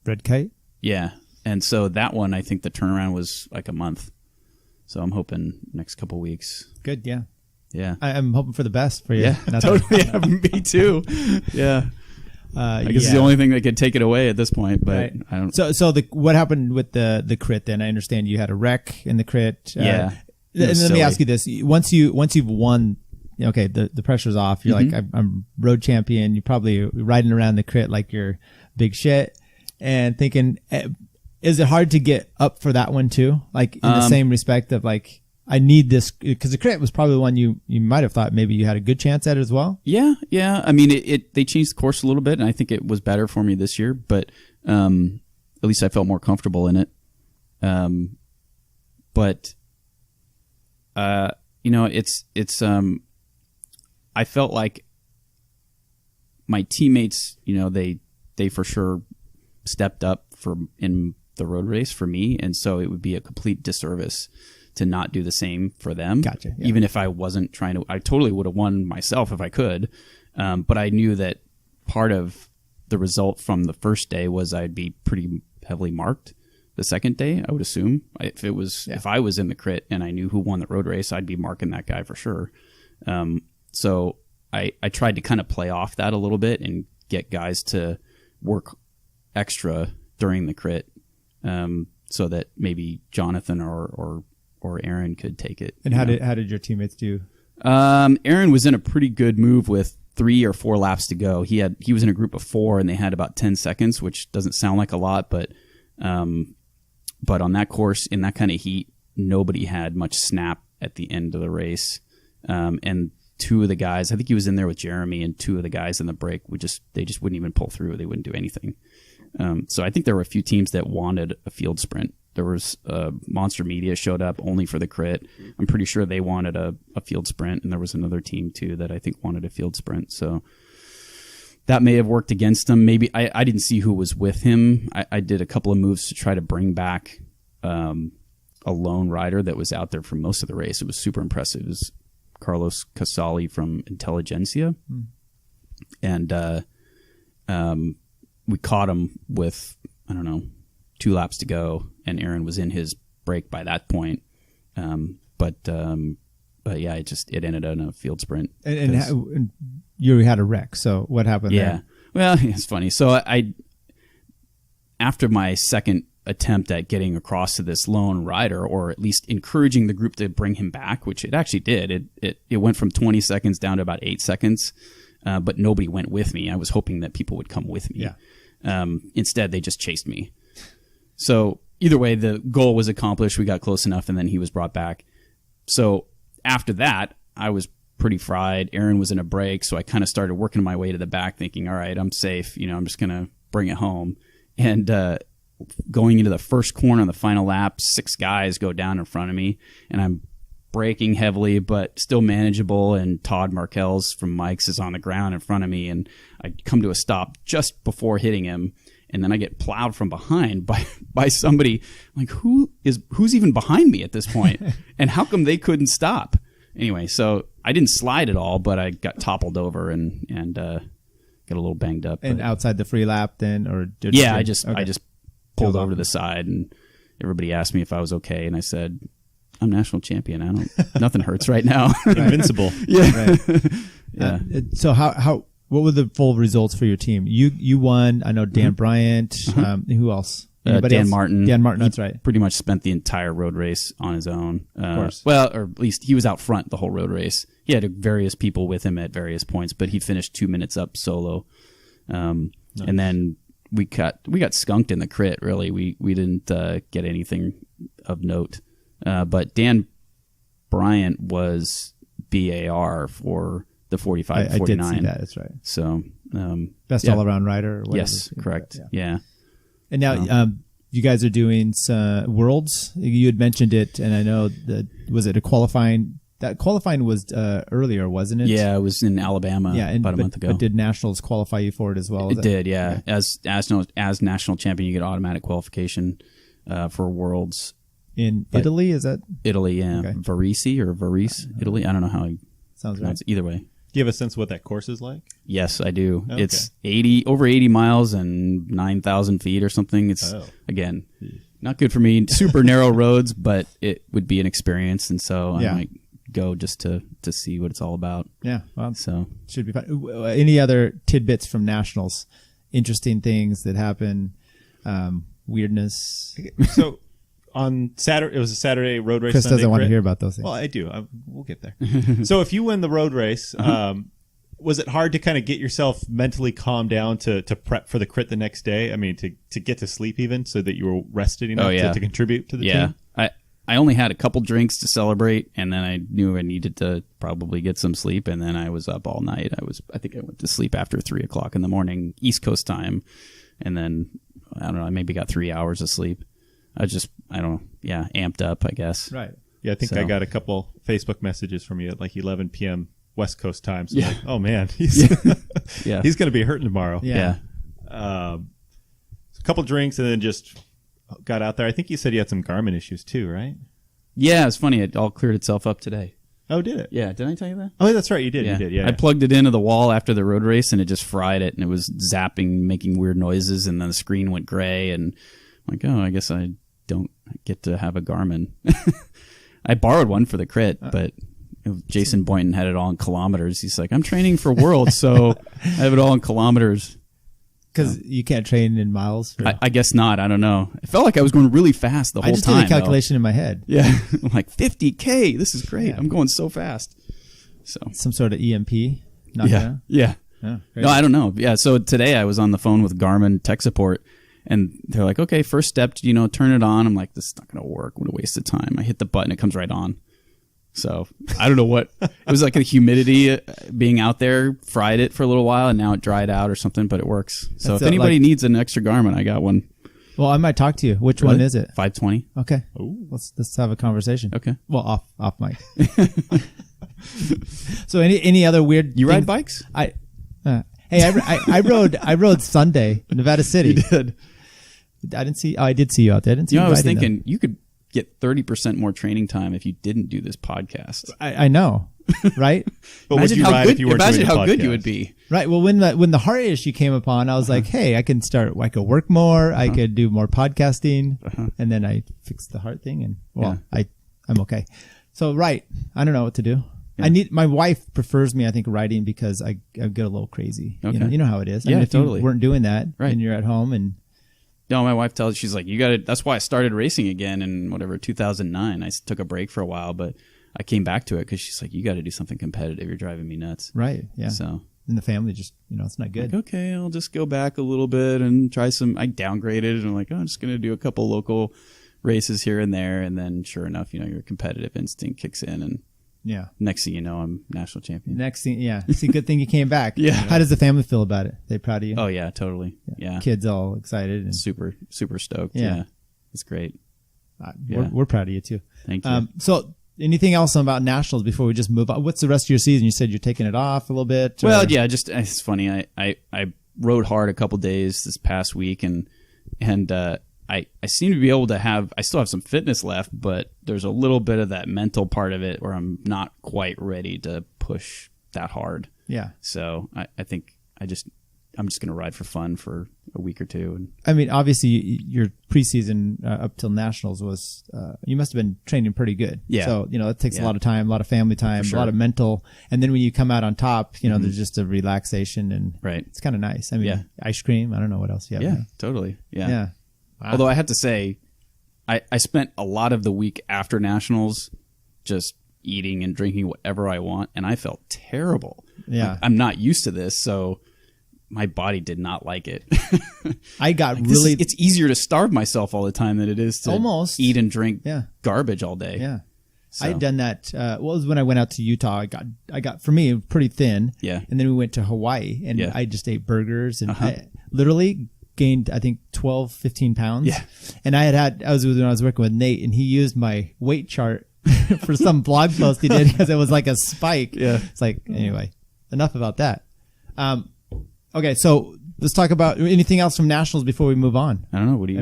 Red Kite. Yeah, and so that one, I think the turnaround was like a month. So I'm hoping next couple weeks. Good, yeah. Yeah. I'm hoping for the best for you. Yeah, totally. Yeah, me too. Yeah. I guess it's the only thing that could take it away at this point, but I don't. So what happened with the crit then? I understand you had a wreck in the crit. Yeah. And let me ask you this: once you've won, okay, the pressure's off. You're like, I'm road champion. You're probably riding around the crit like you're big shit, and thinking, is it hard to get up for that one too? Like in the same respect of like, I need this, because the crit was probably one you might have thought maybe you had a good chance at as well. Yeah. I mean, they changed the course a little bit, and I think it was better for me this year. But at least I felt more comfortable in it. It's I felt like my teammates, they for sure stepped up in the road race for me, and so it would be a complete disservice to not do the same for them. Gotcha. Yeah. Even if I wasn't trying to, I totally would have won myself if I could. But I knew that part of the result from the first day was I'd be pretty heavily marked the second day, I would assume. If I was in the crit and I knew who won the road race, I'd be marking that guy for sure. So I tried to kind of play off that a little bit and get guys to work extra during the crit, so that maybe Jonathan or Aaron could take it. And how did your teammates do? Aaron was in a pretty good move with 3 or 4 laps to go. He was in a group of 4, and they had about 10 seconds, which doesn't sound like a lot, but on that course, in that kind of heat, nobody had much snap at the end of the race. And 2 of the guys, I think he was in there with Jeremy, and 2 of the guys in the break they just wouldn't even pull through. They wouldn't do anything. So I think there were a few teams that wanted a field sprint. There was Monster Media showed up only for the crit. I'm pretty sure they wanted a field sprint, and there was another team too that I think wanted a field sprint. So that may have worked against him. Maybe I didn't see who was with him. I did a couple of moves to try to bring back a lone rider that was out there for most of the race. It was super impressive. It was Carlos Casali from Intelligentsia, and we caught him with, I don't know, 2 laps to go, and Aaron was in his break by that point. But yeah, it ended in a field sprint. And you had a wreck. So what happened there? Well, it's funny. So after my second attempt at getting across to this lone rider, or at least encouraging the group to bring him back, which it actually did, it went from 20 seconds down to about 8 seconds. But nobody went with me. I was hoping that people would come with me. Yeah. Instead, they just chased me. So either way, the goal was accomplished. We got close enough, and then he was brought back. So after that, I was pretty fried. Aaron was in a break, so I kind of started working my way to the back, thinking, all right, I'm safe. I'm just going to bring it home. And going into the first corner on the final lap, 6 guys go down in front of me, and I'm braking heavily, but still manageable. And Todd Markells from Mike's is on the ground in front of me, and I come to a stop just before hitting him. And then I get plowed from behind by somebody. I'm like, who's even behind me at this point? And how come they couldn't stop? Anyway, so I didn't slide at all, but I got toppled over and got a little banged up. And outside the free lap then, or I just pulled over to the side, and everybody asked me if I was okay, and I said, I'm national champion. Nothing hurts right now. Invincible. Yeah. Right. Yeah. So what were the full results for your team? You won. I know Dan Bryant. Who else? Dan else? Martin. Dan Martin, that's right. Pretty much spent the entire road race on his own. Of course. Well, or at least he was out front the whole road race. He had various people with him at various points, but he finished 2 minutes up solo. Nice. And then we got skunked in the crit, really. We didn't get anything of note. But Dan Bryant was BAR for the 45-49. I did see that. That's right. So best all-around rider. Or whatever. Yes, correct. Yeah. And now you guys are doing Worlds. You had mentioned it, and I know that was it a qualifying that qualifying was earlier, wasn't it? Yeah, it was in Alabama about a month ago. But did nationals qualify you for it as well? It did, yeah. Okay. As national champion, you get automatic qualification for Worlds. In Italy, is that? Italy, yeah. Okay. Varese, Italy. I don't know how you sounds pronounce right. it. Either way. Do you have a sense of what that course is like? Yes, I do. Okay. It's over 80 miles and 9,000 feet or something. It's, again, not good for me. Super narrow roads, but it would be an experience. And so I might go just to see what it's all about. Yeah. Well, so should be fun. Any other tidbits from nationals? Interesting things that happen? Weirdness? So on Saturday, it was a Saturday road race. Chris Sunday doesn't want to crit. hear about those things. Well, I do. We'll get there. So if you win the road race, was it hard to kind of get yourself mentally calmed down to prep for the crit the next day? I mean, to get to sleep even so that you were rested enough to contribute to the team? I only had a couple drinks to celebrate, and then I knew I needed to probably get some sleep, and then I was up all night. I think I went to sleep after 3 o'clock in the morning, East Coast time, and then, I don't know, I maybe got 3 hours of sleep. I don't know, amped up, I guess. Right. Yeah, I think I got a couple Facebook messages from you at like 11 p.m. West Coast time. So like, oh, man, he's going to be hurting tomorrow. Yeah. A couple drinks and then just got out there. I think you said you had some Garmin issues too, right? Yeah, it's funny. It all cleared itself up today. Oh, did it? Yeah. Did I tell you that? Oh, that's right. You did. You did. Yeah. I plugged it into the wall after the road race, and it just fried it, and it was zapping, making weird noises, and then the screen went gray, and I'm like, oh, I guess I don't get to have a Garmin. I borrowed one for the crit, but Jason Boynton had it all in kilometers. He's like, I'm training for Worlds, so I have it all in kilometers. Because you can't train in miles? I guess not. I don't know. It felt like I was going really fast the whole time. I just did a calculation in my head. Yeah. I'm like, 50K. This is great. Yeah. I'm going so fast. So some sort of EMP? Yeah. Oh, no, I don't know. Yeah, so today I was on the phone with Garmin tech support, and they're like, okay, first step, turn it on. I'm like, this is not going to work. What a waste of time. I hit the button. It comes right on. So I don't know what it was, like a humidity being out there fried it for a little while, and now it dried out or something, but it works. So if anybody needs an extra Garmin, I got one. Well, I might talk to you. Which one is it? 520. Okay. Ooh. Let's have a conversation. Okay. Well, off mic. So any other weird? You ride bikes? I rode Sunday, Nevada City. You did. I didn't see. Oh, I did see you out there. I didn't see. I was thinking you could get 30% more training time if you didn't do this podcast. I know, right? But would you ride if you weren't doing the podcast? Imagine how good you would be. Right. Well, when the heart issue came upon, I was like, hey, I could work more. I could do more podcasting. And then I fixed the heart thing, and I'm okay. So, right. I don't know what to do. Yeah. My wife prefers me, I think, riding because I get a little crazy. Okay. You know how it is. Yeah, I mean, if totally. you weren't doing that, right, and you're at home and. No, my wife tells, she's like, you got to, that's why I started racing again in 2009. I took a break for a while, but I came back to it because she's like, you got to do something competitive. You're driving me nuts. Right. Yeah. So. And the family just, it's not good. Like, okay, I'll just go back a little bit and try some, I downgraded and I'm like, I'm just going to do a couple local races here and there. And then sure enough, your competitive instinct kicks in, and next thing you know, I'm national champion. Next thing, it's a good thing you came back. Yeah. How does the family feel about it? They proud of you? Oh yeah, totally. Yeah. Kids all excited and super stoked. Yeah. It's great. We're proud of you too. Thank you. So anything else about nationals before we just move on? What's the rest of your season? You said you're taking it off a little bit. Well, yeah, just it's funny. I rode hard a couple days this past week, and I seem to be able to I still have some fitness left, but there's a little bit of that mental part of it where I'm not quite ready to push that hard. Yeah. So I think I'm just going to ride for fun for a week or two. And I mean, obviously your preseason up till nationals was, you must have been training pretty good. Yeah. So, it takes a lot of time, a lot of family time, a lot of mental. And then when you come out on top, there's just a relaxation, and it's kind of nice. I mean, ice cream, I don't know what else you have. Yeah, totally. Yeah. Yeah. Wow. Although I have to say, I spent a lot of the week after nationals just eating and drinking whatever I want, and I felt terrible. Yeah. I'm not used to this, so my body did not like it. I got it's easier to starve myself all the time than it is to almost eat and drink garbage all day. Yeah. So. I had done that. It was when I went out to Utah. I got for me pretty thin. Yeah. And then we went to Hawaii, and I just ate burgers, and I literally gained, I think, 12, 15 pounds. Yeah. And when I was working with Nate, and he used my weight chart for some blog post he did because it was like a spike. Yeah. It's like, anyway, enough about that. Okay, so let's talk about anything else from nationals before we move on. I don't know. What do you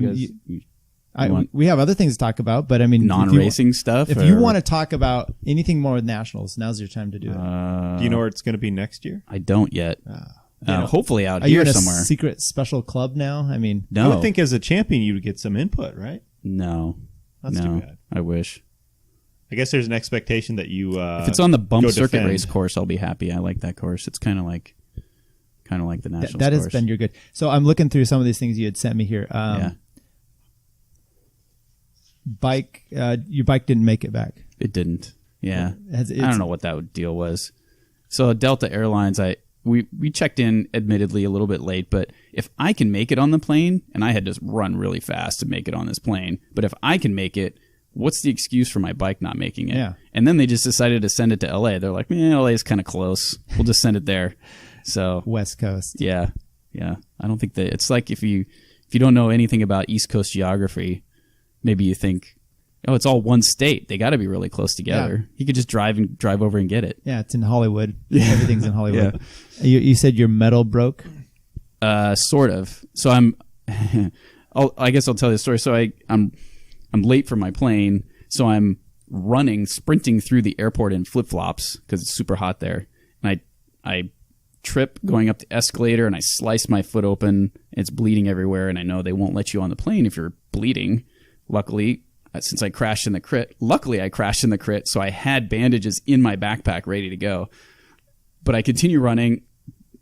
guys? We have other things to talk about, but I mean, non-racing stuff. If you want to talk about anything more with nationals, now's your time to do it. Do you know where it's going to be next year? I don't yet. Hopefully out Are you here in a somewhere. secret special club now? I mean, No. I would think as a champion you would get some input, right? No. That's too bad. I wish. I guess there's an expectation that you. If it's on the bump go circuit defend. race course, I'll be happy. I like that course. It's kind of like the national. that has course. been your good. So I'm looking through some of these things you had sent me here. Bike, your bike didn't make it back. It didn't. Yeah. It's- I don't know what that deal was. So Delta Airlines, we checked in admittedly a little bit late, but if I can make it on the plane, and I had to run really fast to make it on this plane, but if I can make it, what's the excuse for my bike not making it? Yeah. And then they just decided to send it to LA. They're like, LA is kind of close. We'll just send it there. So West Coast. yeah. I don't think that it's like if you don't know anything about East Coast geography, maybe you think, oh, it's all one state. They got to be really close together. Yeah. You could just drive over and get it. Yeah, it's in Hollywood. Everything's in Hollywood. You said your metal broke? Sort of. So I guess I'll tell you the story. So I'm late for my plane. So I'm sprinting through the airport in flip-flops because it's super hot there. And I trip going up the escalator and I slice my foot open. It's bleeding everywhere. And I know they won't let you on the plane if you're bleeding. Luckily, since I crashed in the crit, so I had bandages in my backpack ready to go. But I continue running.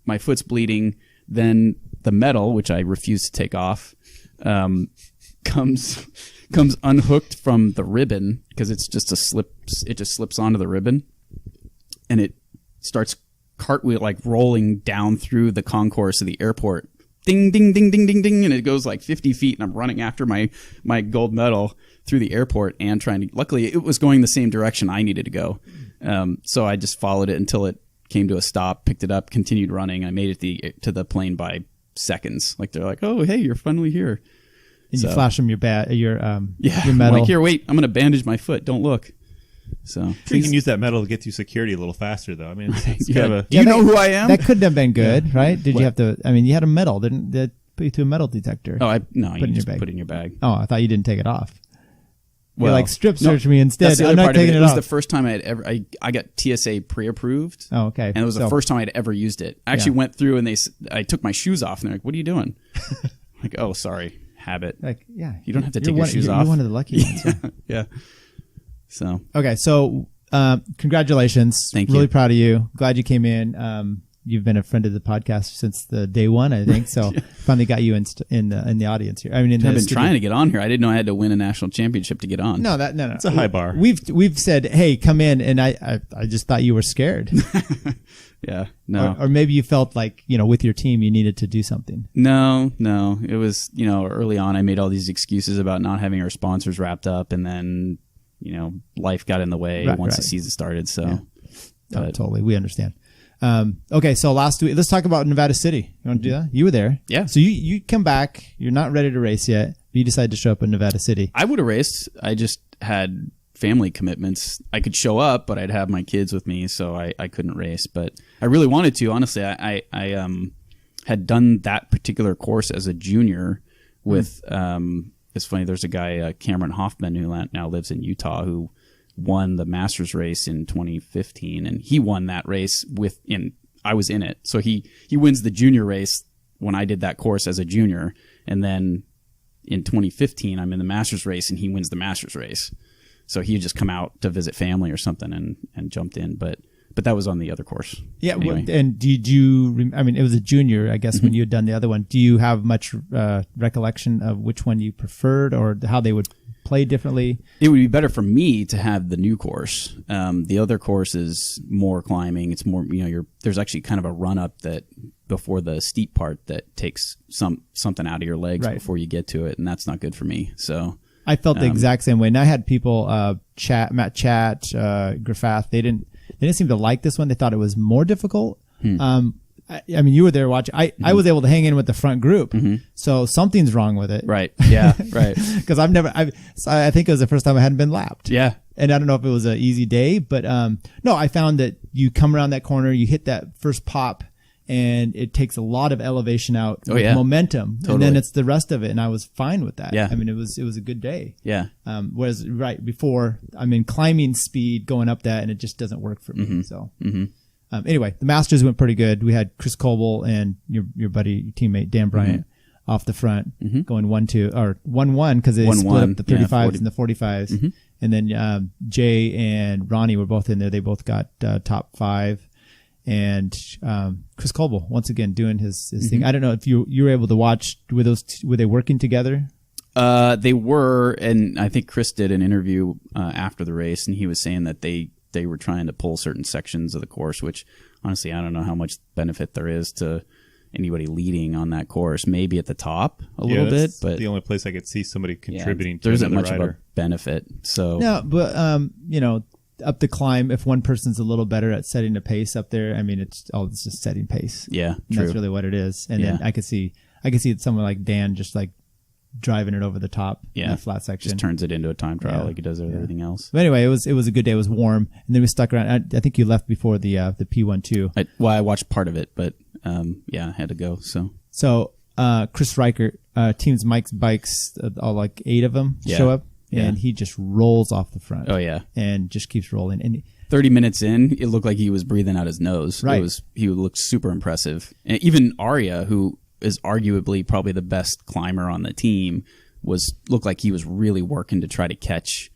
My foot's bleeding. Then the metal, which I refuse to take off, comes unhooked from the ribbon because it's just it just slips onto the ribbon. And it starts cartwheel rolling down through the concourse of the airport. Ding, ding, ding, ding, ding, ding. And it goes 50 feet and I'm running after my gold medal through the airport and luckily it was going the same direction I needed to go. So I just followed it until it came to a stop, picked it up, continued running. I made it to the plane by seconds. They're like, oh, hey, you're finally here. And you flash them your medal. I'm like, here, wait, I'm going to bandage my foot. Don't look. So you can use that metal to get through security a little faster, though. I mean, it's kind of do you know who I am? That couldn't have been good, right? Did you have to? I mean, you had a medal. Didn't they put you through a metal detector? Oh, no, you just bag. put it in your bag. Oh, I thought you didn't take it off. Well, You're strip search me instead. That's the I'm other not part of taking it. it It was off. the first time I got TSA pre-approved. Oh, okay. And it was the first time I'd ever used it. I actually went through and I took my shoes off and they're like, "What are you doing?" Oh, sorry, habit. You don't have to take your shoes off. You're one of the lucky ones. Yeah. So okay, so congratulations. Thank you. Really proud of you. Glad you came in. You've been a friend of the podcast since the day one, I think. So finally got you in the audience here. I mean, I've been trying to get on here. I didn't know I had to win a national championship to get on. No. It's a high bar. We've said, hey, come in, and I just thought you were scared. Yeah. No. Or maybe you felt like, with your team you needed to do something. No. It was, early on I made all these excuses about not having our sponsors wrapped up, and then, life got in the way once the season started. So totally. We understand. Okay, so last week, let's talk about Nevada City. You want to do that? You were there. Yeah. So you come back, you're not ready to race yet, but you decided to show up in Nevada City. I would have raced. I just had family commitments. I could show up, but I'd have my kids with me, so I couldn't race. But I really wanted to. Honestly, I had done that particular course as a junior with, it's funny, there's a guy, Cameron Hoffman, who now lives in Utah, who won the Masters race in 2015, and he won that race I was in it. So he wins the junior race when I did that course as a junior, and then in 2015 I'm in the Masters race and he wins the Masters race. So he had just come out to visit family or something and jumped in, but that was on the other course. Yeah. Anyway. And did you, it was a junior, I guess, when you had done the other one. Do you have much recollection of which one you preferred or how they would play differently? It would be better for me to have the new course. The other course is more climbing. It's more, there's actually kind of a run up that before the steep part that takes something out of your legs before you get to it, and that's not good for me. So I felt the exact same way. And I had people Matt Graffath, they didn't seem to like this one. They thought it was more difficult. You were there watching. I was able to hang in with the front group, so something's wrong with it. Right. Yeah. Right. Because I think it was the first time I hadn't been lapped. Yeah. and I don't know if it was an easy day, but no, I found that you come around that corner, you hit that first pop, and it takes a lot of elevation out, momentum, and then it's the rest of it. And I was fine with that. Yeah. I mean, it was a good day. Yeah. Whereas right before, I'm in climbing speed going up that, and it just doesn't work for me. So anyway, the Masters went pretty good. We had Chris Coble and your buddy, your teammate Dan Bryant off the front, going 1-2 or 1-1 because they split up the 35s and the 45s, and then Jay and Ronnie were both in there. They both got top 5. And Chris Coble once again doing his thing. I don't know if you were able to watch. Were they working together? They were, and I think Chris did an interview after the race, and he was saying that they were trying to pull certain sections of the course. Which honestly, I don't know how much benefit there is to anybody leading on that course. Maybe at the top a little bit, but the only place I could see somebody contributing to there isn't another much rider. of a benefit. So no, but up the climb, if one person's a little better at setting a pace up there, I mean, it's just setting pace. Yeah, and that's really what it is. And then I could see someone like Dan just like driving it over the top in a flat section. Just turns it into a time trial like he does everything else. But anyway, it was a good day. It was warm, and then we stuck around. I think you left before the P12. I watched part of it, but I had to go. So Chris Reichert, Teams Mike's Bikes, all like 8 of them show up. And he just rolls off the front. Oh, yeah. And just keeps rolling. And 30 minutes in, it looked like he was breathing out his nose. Right. He looked super impressive. And even Arya, who is arguably probably the best climber on the team, looked like he was really working to try to catch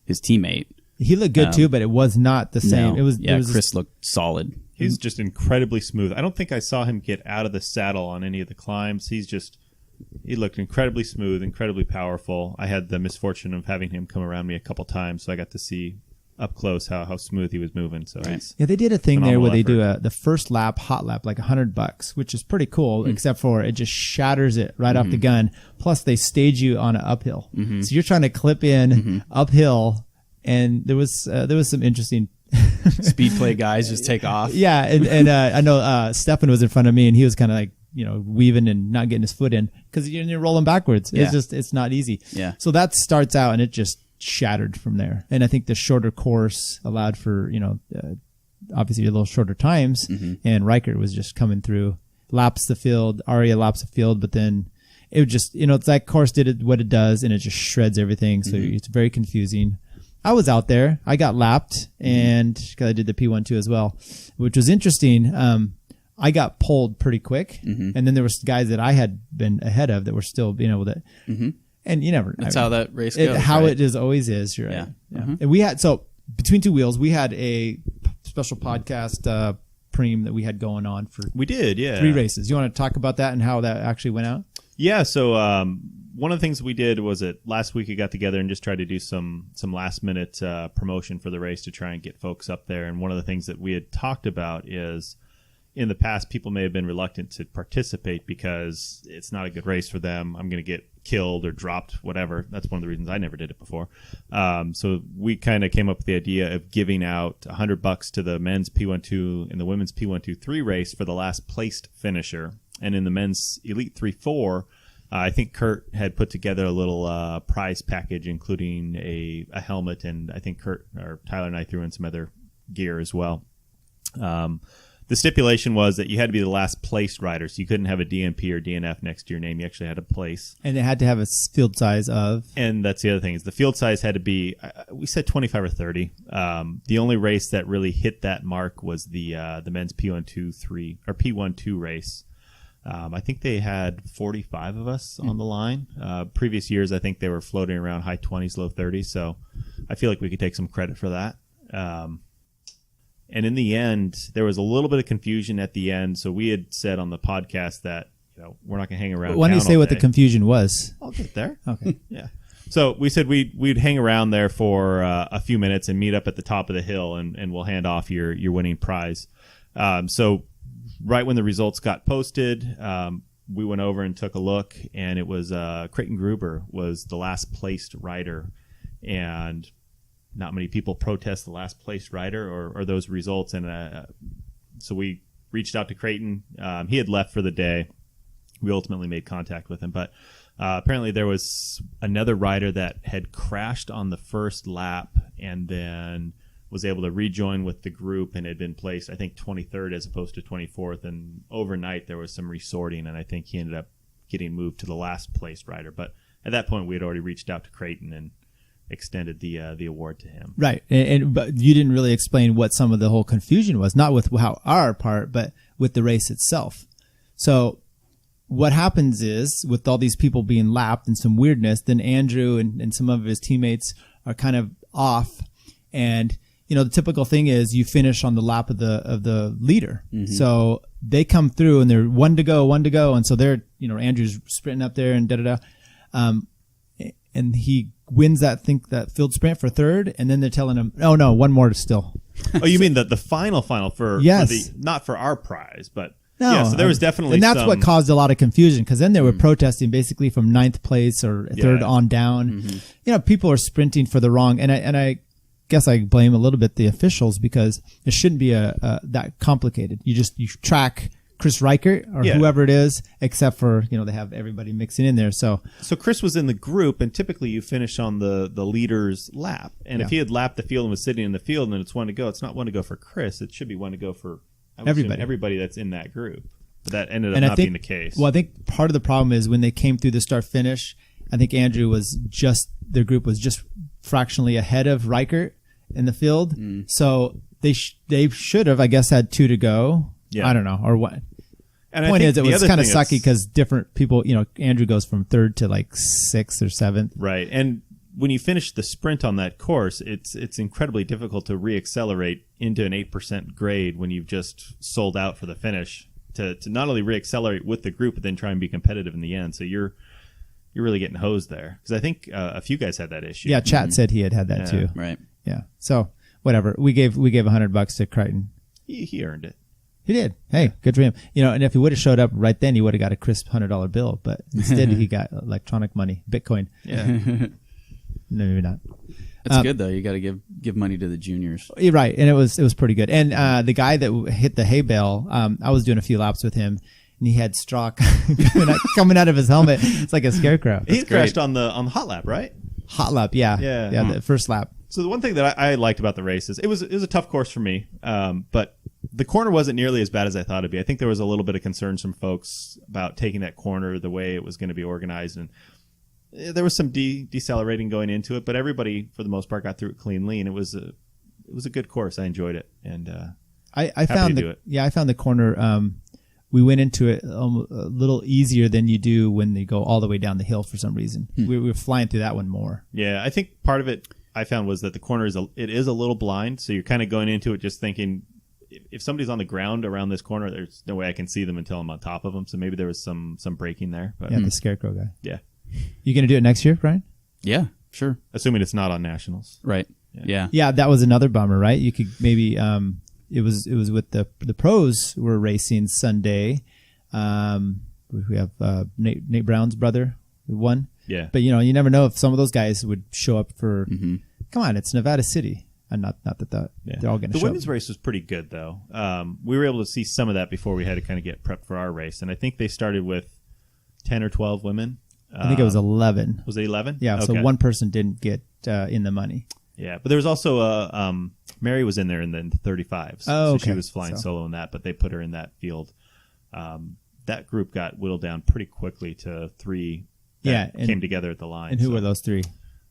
his teammate. He looked good too, but it was not the same. No. Chris looked solid. He's just incredibly smooth. I don't think I saw him get out of the saddle on any of the climbs. He looked incredibly smooth, incredibly powerful. I had the misfortune of having him come around me a couple times, so I got to see up close how smooth he was moving. So they did a thing there where they do the first lap, hot lap, like $100, which is pretty cool, except for it just shatters it right off the gun. Plus, they stage you on an uphill, so you're trying to clip in uphill, and there was some interesting speed play guys just take off. Yeah, and I know Stefan was in front of me, and he was kind of like, weaving and not getting his foot in because you're rolling backwards. Yeah. It's not easy. Yeah. So that starts out and it just shattered from there. And I think the shorter course allowed for, obviously a little shorter times. And Reichert was just coming through, laps the field, Arya laps the field, but then it would just, it's that course did what it does and it just shreds everything. So it's very confusing. I was out there. I got lapped and because I did the P12 as well, which was interesting. I got pulled pretty quick, and then there was guys that I had been ahead of that were still being able to. And you never. That's how that race goes. How right? it is always is. You're right. Yeah. And we had between two wheels, we had a special podcast preem that we had going on for. We did, 3 races. You want to talk about that and how that actually went out? Yeah. So one of the things we did was that last week we got together and just tried to do some last minute promotion for the race to try and get folks up there. And one of the things that we had talked about is, in the past, people may have been reluctant to participate because it's not a good race for them. I'm going to get killed or dropped, whatever. That's one of the reasons I never did it before. So we kind of came up with the idea of giving out $100 to the men's P12 and the women's P123 race for the last placed finisher. And in the men's Elite 3-4, I think Curt had put together a little prize package, including a helmet, and I think Tyler and I threw in some other gear as well. The stipulation was that you had to be the last placed rider, so you couldn't have a DNP or DNF next to your name. You actually had a place. And it had to have a field size of... And that's the other thing, is the field size had to be, we said 25 or 30. The only race that really hit that mark was the men's P12 race. I think they had 45 of us on the line. Previous years, I think they were floating around high 20s, low 30s, so I feel like we could take some credit for that. And in the end, there was a little bit of confusion at the end. So we had said on the podcast that we're not going to hang around. Why don't you say what the confusion was? I'll get there. Okay. Yeah. So we said we'd hang around there for a few minutes and meet up at the top of the hill, and we'll hand off your winning prize. So right when the results got posted, we went over and took a look, and it was Creighton Gruber was the last placed rider, and not many people protest the last placed rider or those results. And so we reached out to Creighton. He had left for the day. We ultimately made contact with him. But apparently there was another rider that had crashed on the first lap and then was able to rejoin with the group and had been placed, I think, 23rd as opposed to 24th. And overnight there was some resorting, and I think he ended up getting moved to the last placed rider. But at that point, we had already reached out to Creighton and extended the award to him. Right, but you didn't really explain what some of the whole confusion was, not with how our part, but with the race itself. So what happens is, with all these people being lapped and some weirdness, then Andrew and some of his teammates are kind of off, and the typical thing is you finish on the lap of the leader. Mm-hmm. So they come through and they're one to go, and so they're Andrew's sprinting up there and da. And he wins that field sprint for third, and then they're telling him, "Oh no, one more still." Oh, you mean the final for yes, not for our prize, but no. Yeah, so there was definitely, and that's what caused a lot of confusion, because then they were protesting basically from 9th place or third on down. Mm-hmm. People are sprinting for the wrong, and I guess I blame a little bit the officials, because it shouldn't be that complicated. You track Chris Reichert or whoever it is, except for they have everybody mixing in there. So Chris was in the group, and typically you finish on the leader's lap. And if he had lapped the field and was sitting in the field and it's one to go, it's not one to go for Chris. It should be one to go for everybody that's in that group. But that ended up not being the case. Well, I think part of the problem is when they came through the start finish, I think Andrew their group was just fractionally ahead of Reichert in the field. So they should have, I guess, had 2 to go. Yeah. I don't know, or what. And the point is, it was kind of sucky because different people, Andrew goes from 3rd to like 6th or 7th. Right. And when you finish the sprint on that course, it's incredibly difficult to reaccelerate into an 8% grade when you've just sold out for the finish, to not only reaccelerate with the group, but then try and be competitive in the end. So you're really getting hosed there. Because I think a few guys had that issue. Yeah, Chat said he had that too. Right. Yeah. So whatever. We gave $100 to Creighton. He earned it. He did. Hey, good for him. And if he would have showed up right then, he would have got a crisp $100 bill. But instead, he got electronic money, Bitcoin. Yeah. No, maybe not. That's good though. You got to give money to the juniors. You're right, and it was pretty good. And the guy that hit the hay bale, I was doing a few laps with him, and he had straw coming out of his helmet. It's like a scarecrow. He crashed on the hot lap, right? Hot lap, yeah. The first lap. So the one thing that I liked about the race is it was a tough course for me, but the corner wasn't nearly as bad as I thought it'd be. I think there was a little bit of concern from folks about taking that corner the way it was going to be organized, and there was some decelerating going into it, but everybody for the most part got through it cleanly, and it was a good course. I enjoyed it, and I found the corner. We went into it a little easier than you do when they go all the way down the hill for some reason. We were flying through that one more. Yeah, I think part of it I found was that the corner is a little blind, so you're kind of going into it just thinking, if somebody's on the ground around this corner, there's no way I can see them until I'm on top of them. So maybe there was some braking there. But, the scarecrow guy. Yeah. You going to do it next year, Brian? Yeah, sure. Assuming it's not on nationals. Right. Yeah. Yeah, that was another bummer, right? You could maybe it was with the pros were racing Sunday. We have Nate Brown's brother who won. Yeah. But you never know if some of those guys would show up for. Come on, it's Nevada City. And not that they're all going to show up. The women's race was pretty good, though. We were able to see some of that before we had to kind of get prepped for our race. And I think they started with 10 or 12 women. I think it was 11. Was it 11? Yeah, okay. So one person didn't get in the money. Yeah, but there was also Mary was in there in the 35s. Oh, okay. So she was flying solo in that, but they put her in that field. That group got whittled down pretty quickly to 3 that came together at the line. And who were those 3?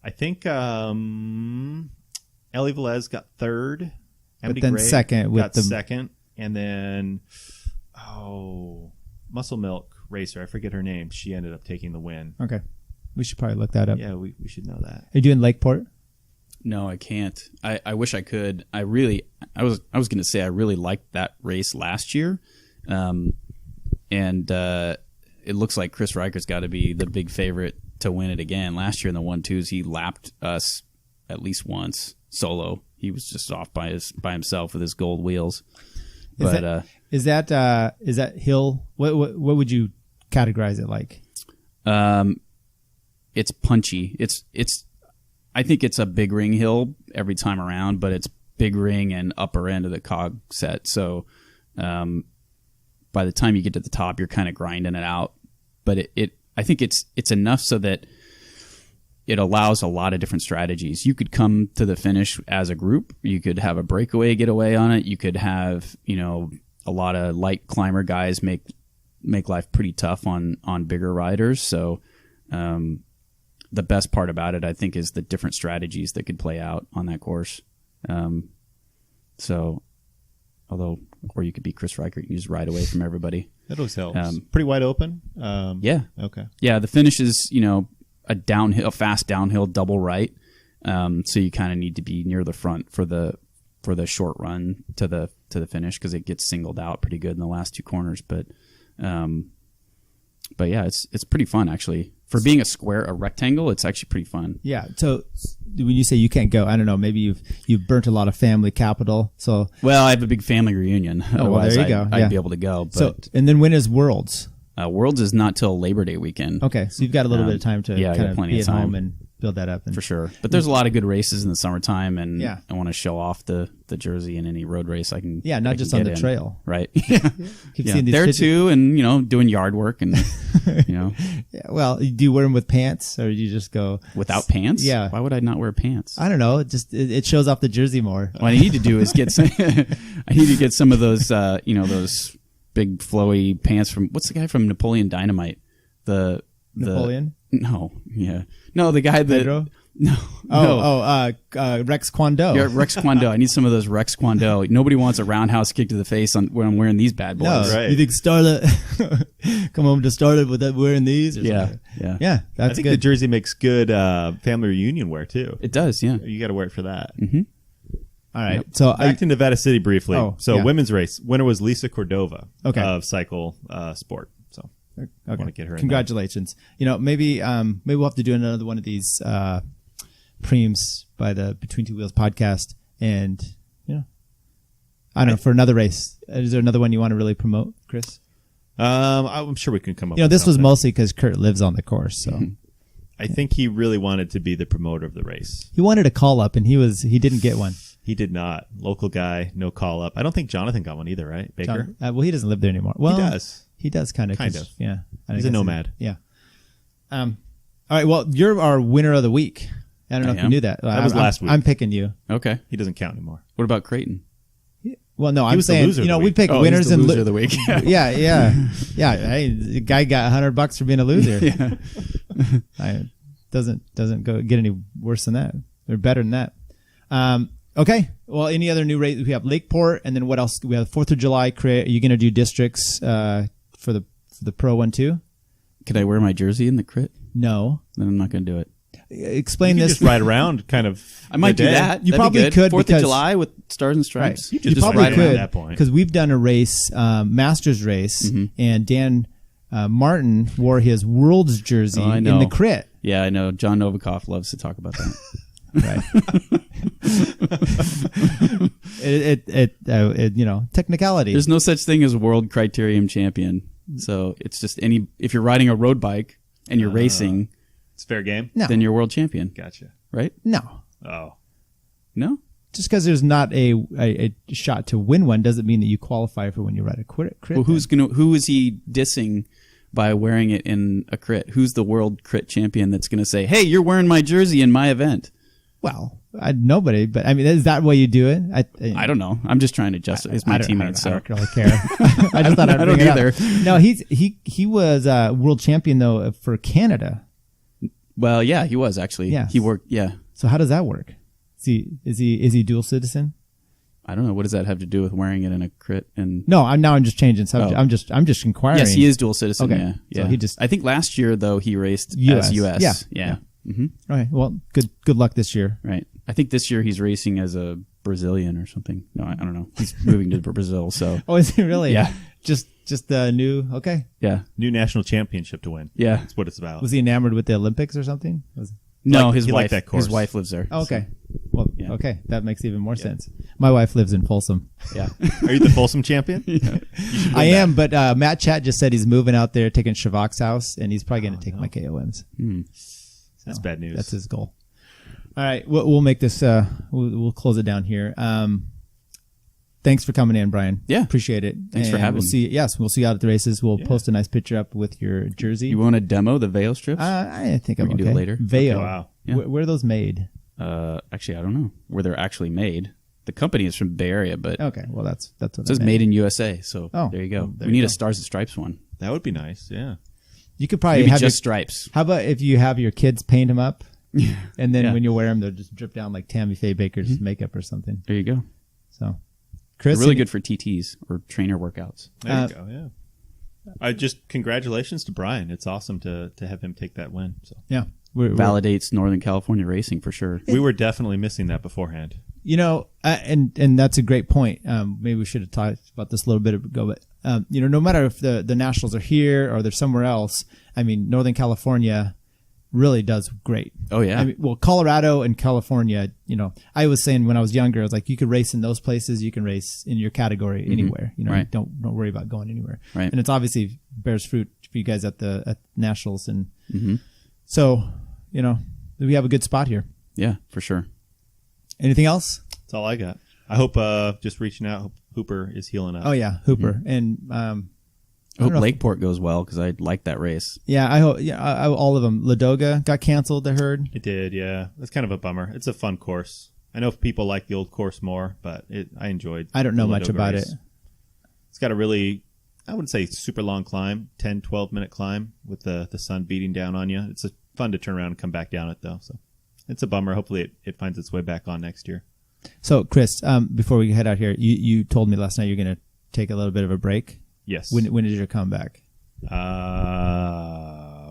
I think Ellie Velez got 3rd. But then Gray second with second. And then, Muscle Milk racer, I forget her name. She ended up taking the win. Okay. We should probably look that up. Yeah, we should know that. Are you doing Lakeport? No, I can't. I wish I could. I was going to say I really liked that race last year. And it looks like Chris Reichert's got to be the big favorite to win it again. Last year in the 1-2s, he lapped us at least once solo. He was just off by himself with his gold wheels. Is that hill? What would you categorize it like? It's punchy. I think it's a big ring hill every time around, but it's big ring and upper end of the cog set. So by the time you get to the top, you're kind of grinding it out. But I think it's enough so that it allows a lot of different strategies. You could come to the finish as a group. You could have a breakaway getaway on it. You could have, a lot of light climber guys make life pretty tough on bigger riders. So, the best part about it, I think, is the different strategies that could play out on that course. Or you could be Chris Reichert and just ride away from everybody. That always helps. Pretty wide open. Yeah. Okay. Yeah. The finish is, a fast downhill double right. So you kind of need to be near the front for the short run to the finish, because it gets singled out pretty good in the last 2 corners. But yeah, it's pretty fun actually. For being a rectangle, it's actually pretty fun. Yeah. So when you say you can't go, I don't know, maybe you've burnt a lot of family capital. So I have a big family reunion. Oh, well, there you go. I'd be able to go. But so, and then when is Worlds? Worlds is not till Labor Day weekend. Okay, so you've got a little bit of time to kind of be at home and build that up. For sure. But there's a lot of good races in the summertime, and I want to show off the jersey in any road race I can. Yeah, not just on the trail. Right. Keep seeing these there pictures. too, and doing yard work and Yeah, well, do you wear them with pants, or do you just go without pants? Yeah. Why would I not wear pants? I don't know. It shows off the jersey more. What I need to do is get some. I need to get some of those those big flowy pants from, what's the guy from Napoleon Dynamite? Napoleon? No, yeah, no, the guy that Pedro? no, Rex Kwon Do. Yeah, Rex Kwon Do. I need some of those Rex Kwon Do. Nobody wants a roundhouse kick to the face when I'm wearing these bad boys. No, right. You think Starlet come home to Starlet with that wearing these? Or something? Yeah. That's I think good. the jersey makes good family reunion wear too. It does, yeah. You got to wear it for that. Mm-hmm. All right. So Back to Nevada City briefly. Yeah. Women's race winner was Lisa Cordova of cycle sport. So I want to get her. Congratulations. Maybe we'll have to do another one of these preems by the Between Two Wheels podcast, and I don't know, for another race. Is there another one you want to really promote, Chris? I'm sure we can come up. This with was something. mostly because Curt lives on the course, so. I think he really wanted to be the promoter of the race. He wanted a call up, and he didn't get one. He did not. Local guy, no call up. I don't think Jonathan got one either, right? Baker? Well, he doesn't live there anymore. Well, he does. He does kind of. Yeah. He's a nomad. Yeah. All right. Well, you're our winner of the week. I don't know if you knew that. That was last week. I'm picking you. Okay. He doesn't count anymore. What about Creighton? Well, no, He I'm was the saying, loser of the we week. pick winners he's the and loser of the week. yeah. Hey, the guy got $100 for being a loser. Yeah. Doesn't go get any worse than that or better than that. Okay. Well, any other new race? We have Lakeport, and then what else? We have 4th of July. Are you going to do districts for the pro one too? Could I wear my jersey in the crit? No. Then I'm not going to do it. Explain You this. just ride around, kind of. I might do the day. that. You That'd probably be good. could 4th because- of July with stars and stripes. Right. You just probably ride around could at that point. because we've done a race, Masters race, and Dan Martin wore his World's jersey I in know. the crit. Yeah, I know. John Novikov loves to talk about that. Right. Technicality. There's no such thing as a world criterium champion. So it's just if you're riding a road bike and you're racing, It's fair game. No. then you're world champion, Gotcha. right? No. Oh. No? Just because there's not a shot to win one doesn't mean that you qualify for when you ride a crit. Well, who is he dissing by wearing it in a crit? Who's the world crit champion that's going to say, "Hey, you're wearing my jersey in my event"? Well, nobody. But I mean, is that why you do it? I don't know. I'm just trying to justify. It's my teammates. I don't really care. I just thought I'd I bring don't it either. up. No, he was world champion though for Canada. Well, yeah, he was actually. Yeah. He worked. Yeah. So how does that work? Is he dual citizen? I don't know. What does that have to do with wearing it in a crit? And No, I'm just changing subject. Oh. I'm just inquiring. yes, he is dual citizen. Okay. Yeah. So Yeah. he just- I think last year though he raced US. as US. Yeah. Yeah. Mm-hmm. All right. Well, good luck this year. Right. I think this year he's racing as a Brazilian or something. No, I don't know. He's moving to Brazil. So Oh, is he really? Yeah. Just the new. Okay. yeah. New national championship to win. Yeah. That's what it's about. Was he enamored with the Olympics or something? No, He liked that course. His wife lives there. Oh, okay. Well, Yeah. okay. That makes even more sense. My wife lives in Folsom. Yeah. Are you the Folsom champion? I am, but Matt Chat just said he's moving out there, taking Shavak's house, and he's probably going to take my KOMs. That's bad news. That's his goal. All right, we'll make this. We'll close it down here. thanks for coming in, Brian. Yeah. Appreciate it. Thanks for having me. We'll see you out at the races. We'll post a nice picture up with your jersey. You want to demo the Veo strips? I think we can do it later. Veo. Okay, wow. Yeah. Where are those made? Actually, I don't know where they're actually made. The company is from Bay Area, but okay, well that's what it says made in USA. So there you go. Well, we need a Stars and Stripes one. That would be nice. Yeah. You could probably Maybe have just stripes. How about if you have your kids paint them up, and then when you wear them, they'll just drip down like Tammy Faye Baker's makeup or something. There you go. So, Chris, they're really good for TTs or trainer workouts. There you go. Yeah. Congratulations to Brian. It's awesome to have him take that win. So yeah, validates Northern California racing for sure. We were definitely missing that beforehand. You know, and that's a great point. Maybe we should have talked about this a little bit ago, but you know, no matter if the nationals are here or they're somewhere else, I mean, Northern California really does great. Oh yeah. I mean, well, Colorado and California, you know, I was saying when I was younger, I was like, you could race in those places, you can race in your category anywhere. You know, Right. don't worry about going anywhere. Right. And it's obviously bears fruit for you guys at nationals, and so you know we have a good spot here. Yeah, for sure. Anything else? That's all I got. I hope just reaching out. Hope Hooper is healing up. Oh yeah, Hooper, and I hope Lakeport goes well because I like that race. yeah, I hope. Yeah, all of them. Ladoga got canceled, I heard. It did, yeah. That's kind of a bummer. It's a fun course. I know if people like the old course more, but I enjoyed. I don't know the much Ladoga about race. it. It's got a really, I wouldn't say super long climb, 10, 12-minute climb with the sun beating down on you. It's fun to turn around and come back down it though. So it's a bummer. Hopefully it finds its way back on next year. So, Chris, before we head out here, you told me last night you're going to take a little bit of a break. Yes. When is your comeback?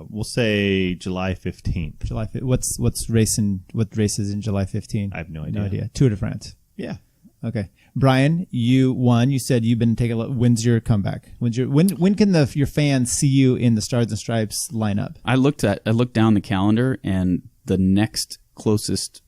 We'll say July 15th. July. What's racing? What races in July 15th? I have no idea. No idea. Tour de France. Yeah. Okay, Brian, you won. You said you've been taking a look. When's your comeback? When can your fans see you in the Stars and Stripes lineup? I looked down the calendar, and the next closest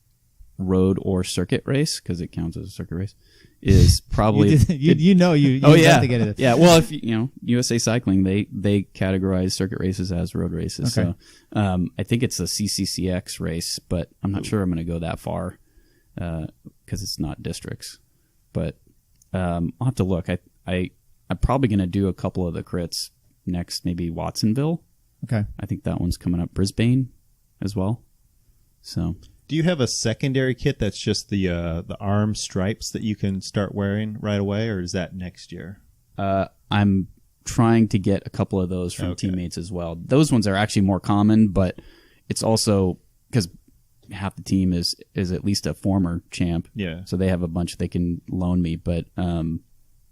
road or circuit race, because it counts as a circuit race, is probably you oh yeah, investigated it. Yeah. Well, if you know USA Cycling, they categorize circuit races as road races. Okay. So I think it's a CCCX race, but I'm not sure I'm going to go that far because it's not districts. But I'll have to look. I'm probably going to do a couple of the crits next, maybe Watsonville. Okay. I think that one's coming up. Brisbane as well. So. Do you have a secondary kit that's just the arm stripes that you can start wearing right away, or is that next year? I'm trying to get a couple of those from teammates as well. Those ones are actually more common, but it's also because half the team is at least a former champ. Yeah. So they have a bunch they can loan me, but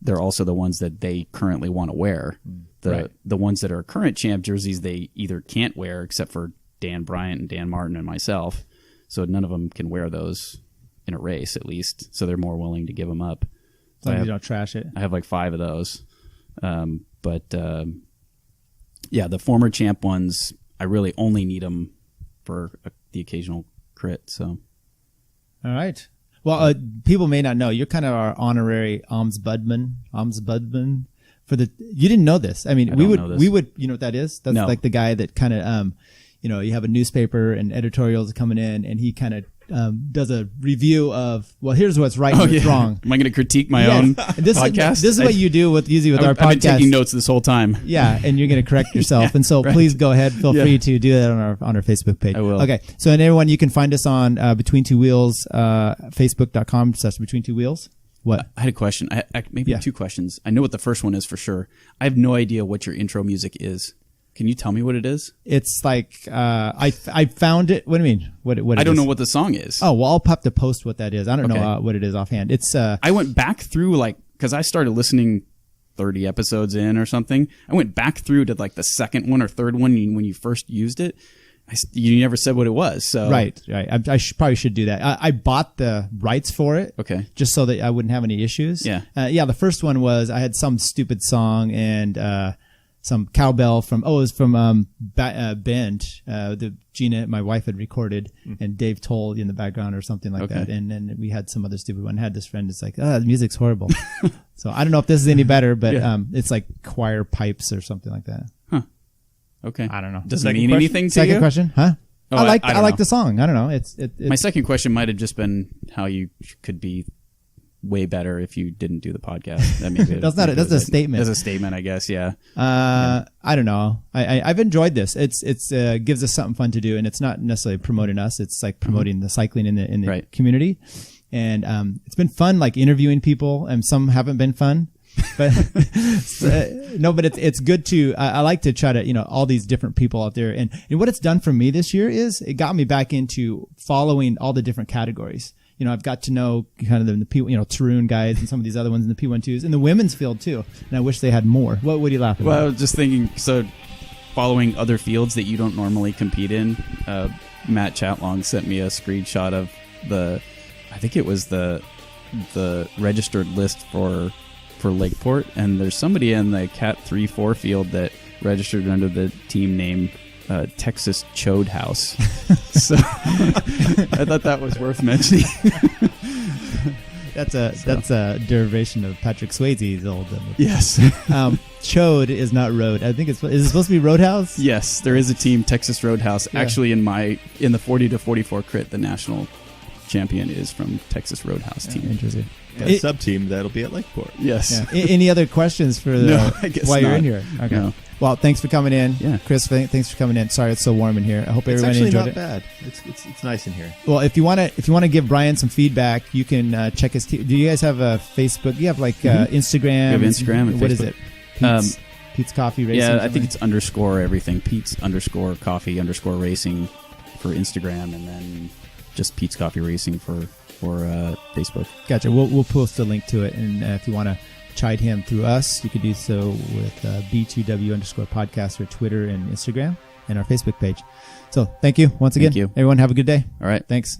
they're also the ones that they currently want to wear. The ones that are current champ jerseys they either can't wear except for Dan Bryant and Dan Martin and myself. So none of them can wear those in a race, at least. So they're more willing to give them up. As long as you don't trash it. I have like 5 of those. But yeah, the former champ ones, I really only need them for the occasional crit. So, all right. Well, people may not know you're kind of our honorary ombudsman for the. You didn't know this. I mean, we would. You know what that is? That's like the guy that kind of you know, you have a newspaper and editorials coming in, and he kind of does a review of, well, here's what's right and what's wrong. Am I going to critique my own podcast? This is what you do usually with our podcast. I've been taking notes this whole time. Yeah, and you're going to correct yourself. And so please go ahead. Feel free to do that on our Facebook page. I will. Okay. So, and everyone, you can find us on Between Two Wheels, Facebook.com/Between Two Wheels. What? I had a question. Maybe 2 questions. I know what the first one is for sure. I have no idea what your intro music is. Can you tell me what it is? It's like I found it. What do you mean? What? I don't know what the song is. Oh well, I'll have to post what that is. I don't know what it is offhand. It's I went back through because I started listening 30 episodes in or something. I went back through to like the second one or third one when you first used it. You never said what it was. So right. I probably should do that. I bought the rights for it. Okay. Just so that I wouldn't have any issues. Yeah. The first one was I had some stupid song and some cowbell from it was from Bend the Gina, my wife, had recorded, and Dave Toll in the background or something like that, and then we had some other stupid one. I had this friend that's like, the music's horrible. So I don't know if this is any better, but it's like choir pipes or something like that. Huh. Okay. I don't know. Does it mean anything to you? Second question, huh? Oh, I like know. the song. I don't know. It's my second question might have just been how you could be way better if you didn't do the podcast. I mean, that's a statement. That's a statement, I guess. Yeah. I don't know. I've enjoyed this. It's gives us something fun to do, and it's not necessarily promoting us. It's like promoting the cycling in the community, and it's been fun, like interviewing people, and some haven't been fun. But but it's good to I like to try to all these different people out there, and what it's done for me this year is it got me back into following all the different categories. I've got to know kind of the P, Tarun guys and some of these other ones in the P12s in the women's field too. And I wish they had more. What would you laugh at? Well, I was just thinking, so following other fields that you don't normally compete in, Matt Chatlong sent me a screenshot of I think it was the registered list for Lakeport, and there's somebody in the Cat 3-4 field that registered under the team name Texas Chode House. So I thought that was worth mentioning. That's a derivation of Patrick Swayze's old. Yes. Chode is not road. I think is it supposed to be Roadhouse? Yes, there is a team, Texas Roadhouse. Yeah. Actually, in the 40 to 44 crit, the national champion is from Texas Roadhouse team. Interesting. A sub team that'll be at Lakeport. Yes. Yeah. Any other questions for while you're in here? Okay. No. Well, thanks for coming in. Yeah. Chris, thanks for coming in. Sorry it's so warm in here. I hope everyone enjoyed it. It's actually not bad. It's nice in here. Well, if you want to give Brian some feedback, you can check his. Do you guys have a Facebook? You have Instagram. We have Instagram and what Facebook. Is it? Peet's Coffee Racing. Yeah, I think it's _ everything. Peet's _ coffee _ racing for Instagram, and then just Peet's Coffee Racing for Facebook. Gotcha. We'll post a link to it, and if you want to chide him through us, you could do so with B2W _ podcast or Twitter and Instagram and our Facebook page. So thank you once again. Thank you. Everyone have a good day. All right. Thanks.